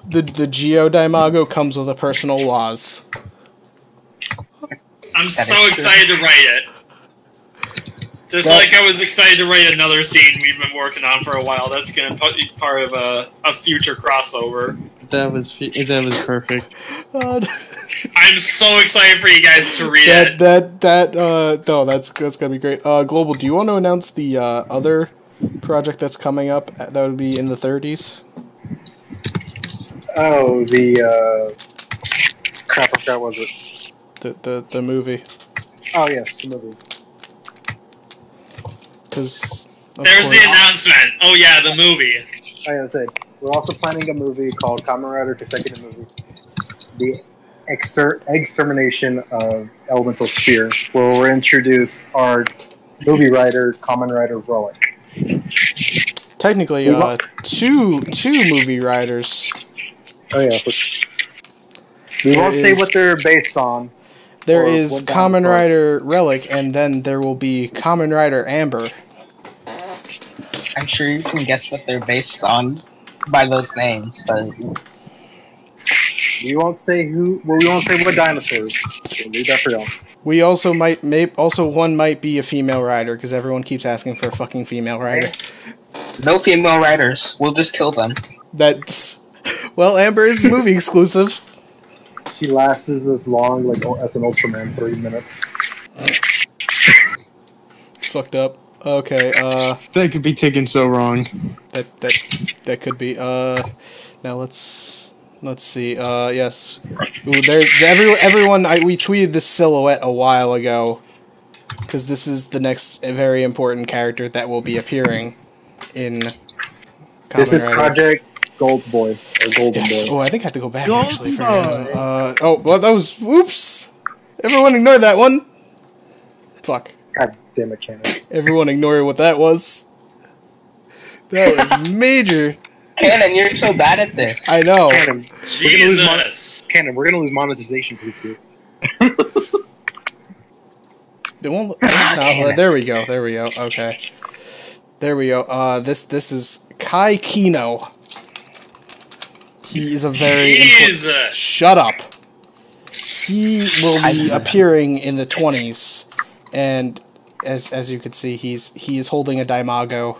the Geo Daimago comes with a personal Waz. I'm so excited to write it. Just like I was excited to write another scene we've been working on for a while. That's going to be part of a future crossover. That was perfect. I'm so excited for you guys to read it. That's gonna be great. Global, do you want to announce the other project that's coming up? That would be in the 30s. Oh, the crap! What that was it? The movie. Oh yes, the movie. Because there's the announcement. Oh yeah, the movie. I gotta say, we're also planning a movie called Kamen Rider Kaseki the Movie. The extermination of Elemental Sphere, where we'll introduce our movie writer, Kamen Rider Relic. Technically, two movie writers. Oh yeah. We won't say what they're based on. There is Kamen Rider Relic, and then there will be Kamen Rider Amber. I'm sure you can guess what they're based on by those names, but we won't say who. Well, we won't say what dinosaurs. We'll leave that for y'all. We also one might be a female rider because everyone keeps asking for a fucking female rider. No female riders. We'll just kill them. Well, Amber is movie exclusive. She lasts as long as an Ultraman, 3 minutes. It's fucked up. Okay, That could be taken so wrong. that could be. Now let's see. Yes. Ooh, everyone. We tweeted this silhouette a while ago, because this is the next very important character that will be appearing in. This is Project Gold Boy or Golden Boy. Oh, I think I have to go back Golden actually for Boy. oh, well, that was whoops. Everyone ignore that one. Fuck. God damn it, Cannon. Everyone ignore what that was. That was major. Cannon, you're so bad at this. I know. Cannon, Jesus. we're gonna lose monetization because of you. It won't. No, there we go. There we go. Okay. There we go. This is Kai Kino. He is a very important. Shut up. He will be appearing in the 20s, and as you can see, he is holding a Daimago.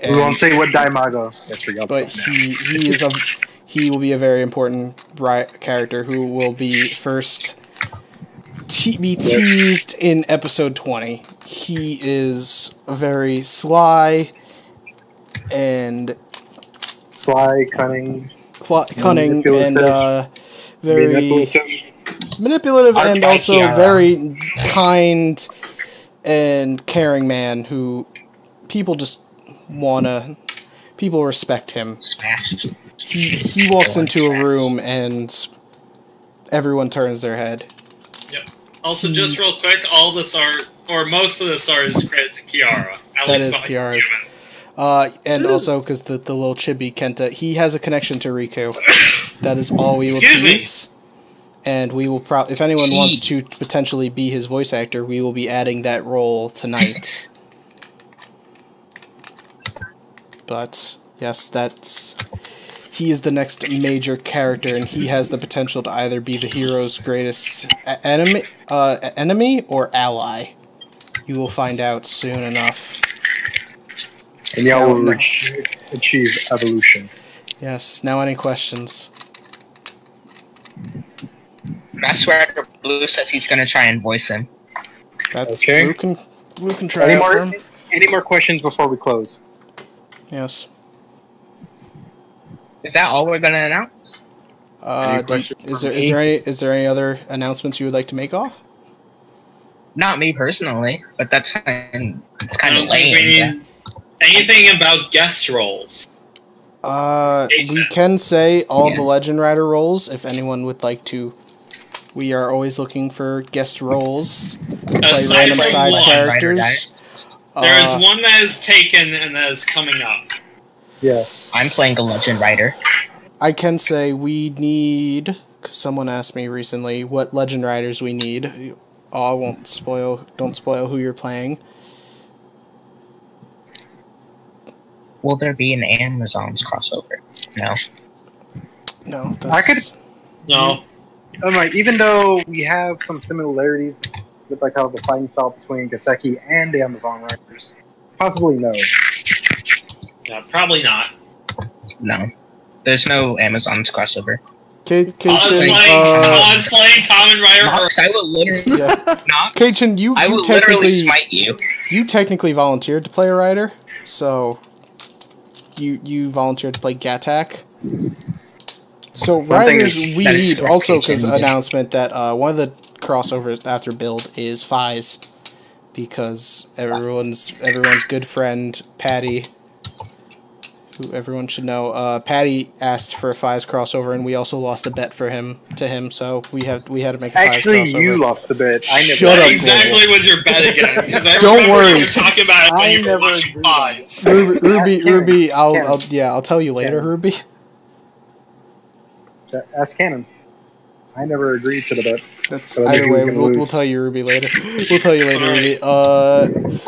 We won't say what Daimago. Yes, for y'all. But he will be a very important character who will be first be teased in episode 20. He is very sly and cunning, and very manipulative and also very kind and caring man who people respect him. He walks into a room and everyone turns their head. Yep. Also, just real quick, all this art, or most of this art, is credited to Kiara. That is Kiara's. And also, because the little chibi Kenta, he has a connection to Riku. That is all we will tease. And we will if anyone wants to potentially be his voice actor, we will be adding that role tonight. But yes, he is the next major character, and he has the potential to either be the hero's greatest enemy or ally. You will find out soon enough. And y'all will achieve evolution. Yes. Now, any questions? Master Rider Blue says he's gonna try and voice him. That's okay. Blue can try out for him. Any more questions before we close? Yes. Is that all we're gonna announce? Is there any other announcements you would like to make off? Not me personally, but it's kind of lame. We need anything about guest roles. We can say all the Legend Rider roles if anyone would like to. We are always looking for guest roles to play random side characters. There is one that is taken and that is coming up. Yes. I'm playing a Legend Rider. I can say we need, because someone asked me recently what Legend Riders we need. Oh, I won't spoil, don't spoil who you're playing. Will there be an Amazon's crossover? No. No, that's... No. I'm like, even though we have some similarities with like how the fighting style between Gaseki and the Amazon Riders, possibly no. Yeah, probably not. No. There's no Amazon's crossover. Kachin, cosplaying Kamen Rider. Nox, I will literally. Nox, Kachin, you literally smite you. You technically volunteered to play a rider, so you volunteered to play Gattack. So riders we need also because announcement that one of the crossovers after build is Fies, because everyone's good friend Patty, who everyone should know. Patty asked for a Fies crossover, and we also lost a bet to him. So we had to make a Fies crossover. Actually, you lost the bet. I never. Shut up. Exactly was your bet again? Because I don't worry. You were talking about it when you were watching Fies. Ruby, I'll tell you later, Ruby. Ask Cannon. I never agreed to the bet. That's either way. We'll tell you, Ruby, later. We'll tell you later, Ruby.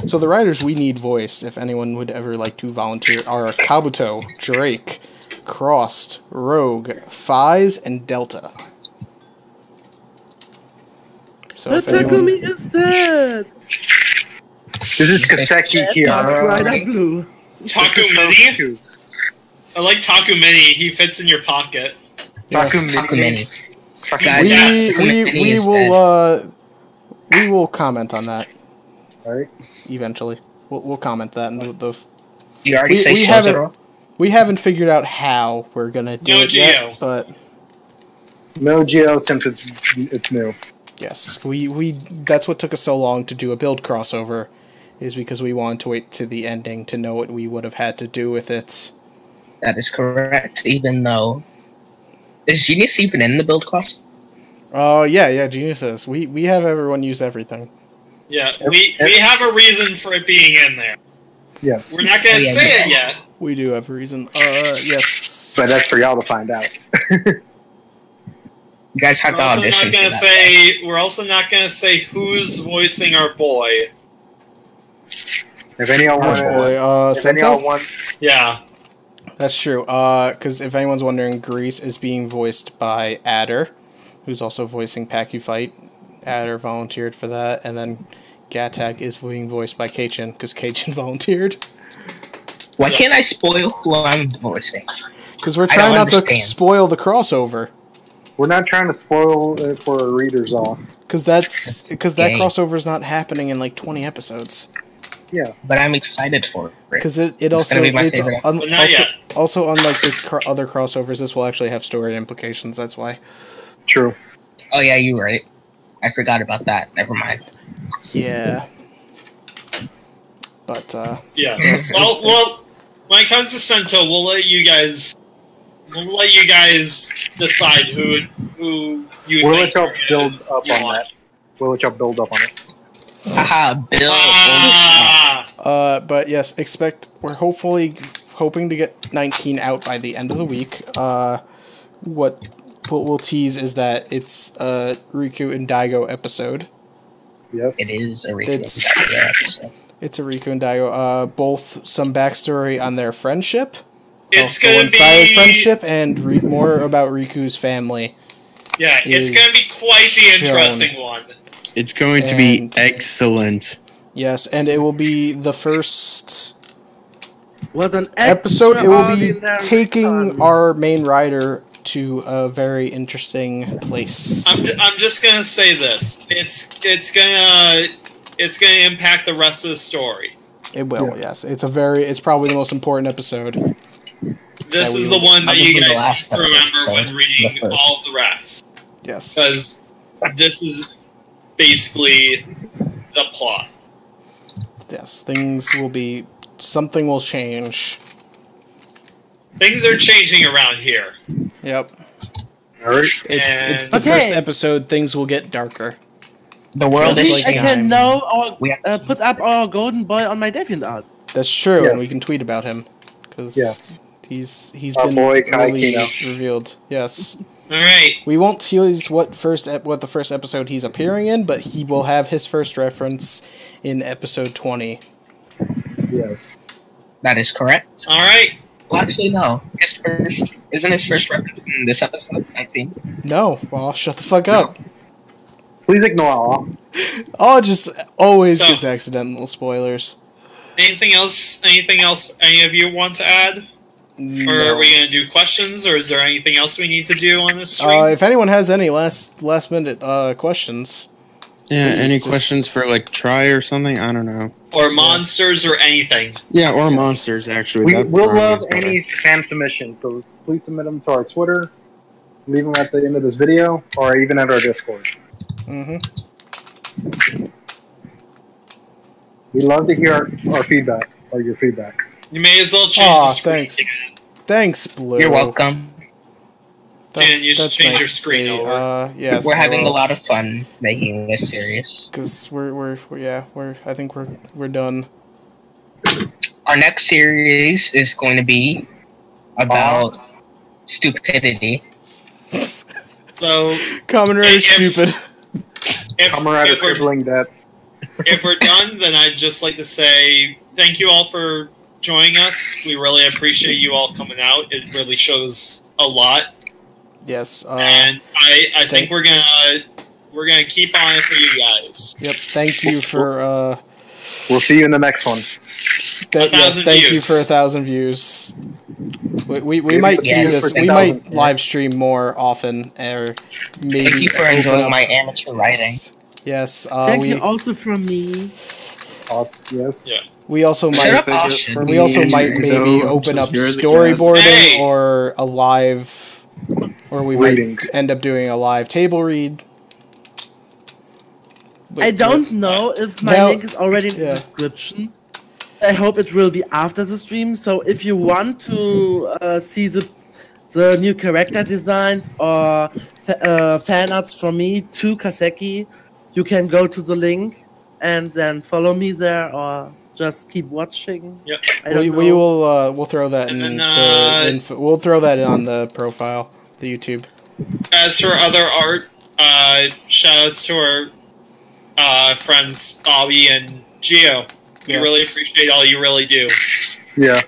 So the riders we need voiced, if anyone would ever like to volunteer, are Kabuto, Drake, Crossed, Rogue, Fies, and Delta. So but Takumi is dead. This is Kaseki Kiara. Takumini? I like Takumini. He fits in your pocket. Taku Mini. Guys, we will comment on that. Alright. Eventually, we'll comment that and the. You already say Shotaro? We haven't figured out how we're gonna do it yet, but No Geo since it's new. yes, we that's what took us so long to do a build crossover, is because we wanted to wait to the ending to know what we would have had to do with it. That is correct. Even though, is Genius even in the build class? Yeah, Genius is. We have everyone use everything. Yeah, we have a reason for it being in there. Yes. We're not gonna say it yet. We do have a reason. Yes. But that's for y'all to find out. You guys have to audition for that. We're also not gonna say who's voicing our boy. If any of y'all want, Yeah. That's true. Because if anyone's wondering, Grease is being voiced by Adder, who's also voicing Pacu-Fight. Adder volunteered for that, and then Gattack is being voiced by Keichin, because Keichin volunteered. Why can't I spoil who I'm voicing? Because we're trying not to spoil the crossover. We're not trying to spoil it for our readers all. Because that crossover is not happening in like 20 episodes. Yeah, but I'm excited for it. Because it also also unlike the other crossovers, this will actually have story implications. That's why. True. Oh yeah, you're right. I forgot about that. Never mind. Yeah. But yeah. Well, when it comes to Sento, we'll let you guys decide who you. We'll let y'all build up on that. We'll let y'all build up on it. Haha, build. But yes, we're hoping to get 19 out by the end of the week. What we'll tease is that it's a Riku and Daigo episode. Yes. It is a Riku and Daigo episode. It's a Riku and Daigo. Both some backstory on their friendship. It's going to be one-sided friendship and more about Riku's family. Yeah, it's going to be quite the interesting one. It's going to be excellent. Yes, and it will be the first an episode. It will be taking our main rider to a very interesting place. I'm just gonna say this. It's gonna impact the rest of the story. It will, yes. It's probably the most important episode. This is the one that you guys remember when reading all the rest. Yes. Because this is basically the plot. Yes, something will change. Things are changing around here. Yep. Alright. It's the first episode, things will get darker. The world is like I can now put up our golden boy on my DeviantArt. That's true, and we can tweet about him. Because he's been really revealed. Yes. Alright. We won't tease what the first episode he's appearing in, but he will have his first reference in episode 20. Yes. That is correct. Alright. Well, actually, no. Isn't his first reference in this episode 19? No. Well, shut the fuck up. Please ignore all. All just always gives accidental spoilers. Anything else any of you want to add? No. Or are we going to do questions, or is there anything else we need to do on this stream? If anyone has any last minute questions. Yeah, any questions for like try or something? I don't know. Or monsters or anything. Yeah, or monsters actually. We'll love any fan submissions, so please submit them to our Twitter, leave them at the end of this video, or even at our Discord. We love to hear our feedback, or your feedback. You may as well change the screen. Thanks. Thanks, Blue. You're welcome. You should change your screen over. Yes, we're having a lot of fun making this series. Because I think we're done. Our next series is going to be about stupidity. So Kamen Rider stupid. Kamen Rider crippling death. If we're done, then I'd just like to say thank you all for joining us. We really appreciate you all coming out. It really shows a lot. Yes. And I think we're gonna keep on it for you guys. Yep. Thank you for. We'll see you in the next one. Thank you for 1,000 views. We might do Yes, this. We might live stream more often, or maybe. Thank you for enjoying my amateur writing. Yes. Thank you also from me. Awesome. Yes. Yeah. We also Shut might. up, Austin. We also might maybe open up storyboarding or a live, or we might end up doing a live table read. I don't know if my link is already in the description. I hope it will be after the stream. So if you want to see the new character designs or fan arts from me to Kaseki, you can go to the link and then follow me there, or just keep watching. Yep. We will we'll throw that we'll throw that on the profile, the YouTube. As for other art, shoutouts to our friends Bobby and Gio. We really appreciate all you really do. Yeah.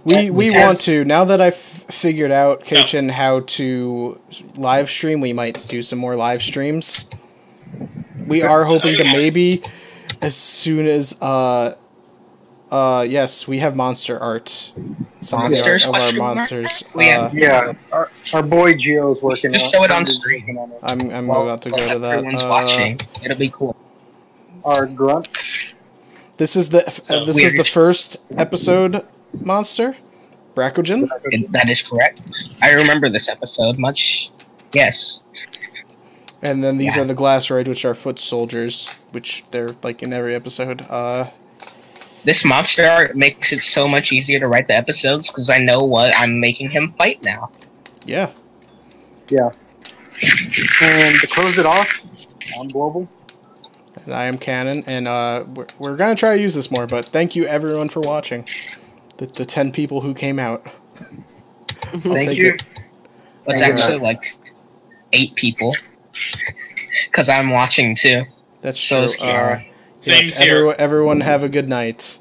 We want to, now that I've figured out, Keichin, how to live stream, we might do some more live streams. We are hoping to maybe, as soon as, yes, we have monster art. Some Monsters? of our monsters. Yeah, our boy Gio's working on it. Just show it on screen. I'm about to go to that. Everyone's watching. It'll be cool. Our grunts. This is the first episode monster, Bracogen. That is correct. I remember this episode much. Yes. And then these are the Glaceroid, which are foot soldiers, which they're like in every episode. This monster art makes it so much easier to write the episodes because I know what I'm making him fight now. Yeah. Yeah. And to close it off, I'm Global. And I am Canon, and we're gonna try to use this more. But thank you everyone for watching. The 10 people who came out. Thank you. It's actually like 8 people. Because I'm watching too. That's so true. Is Kiara. Yes, everyone have a good night.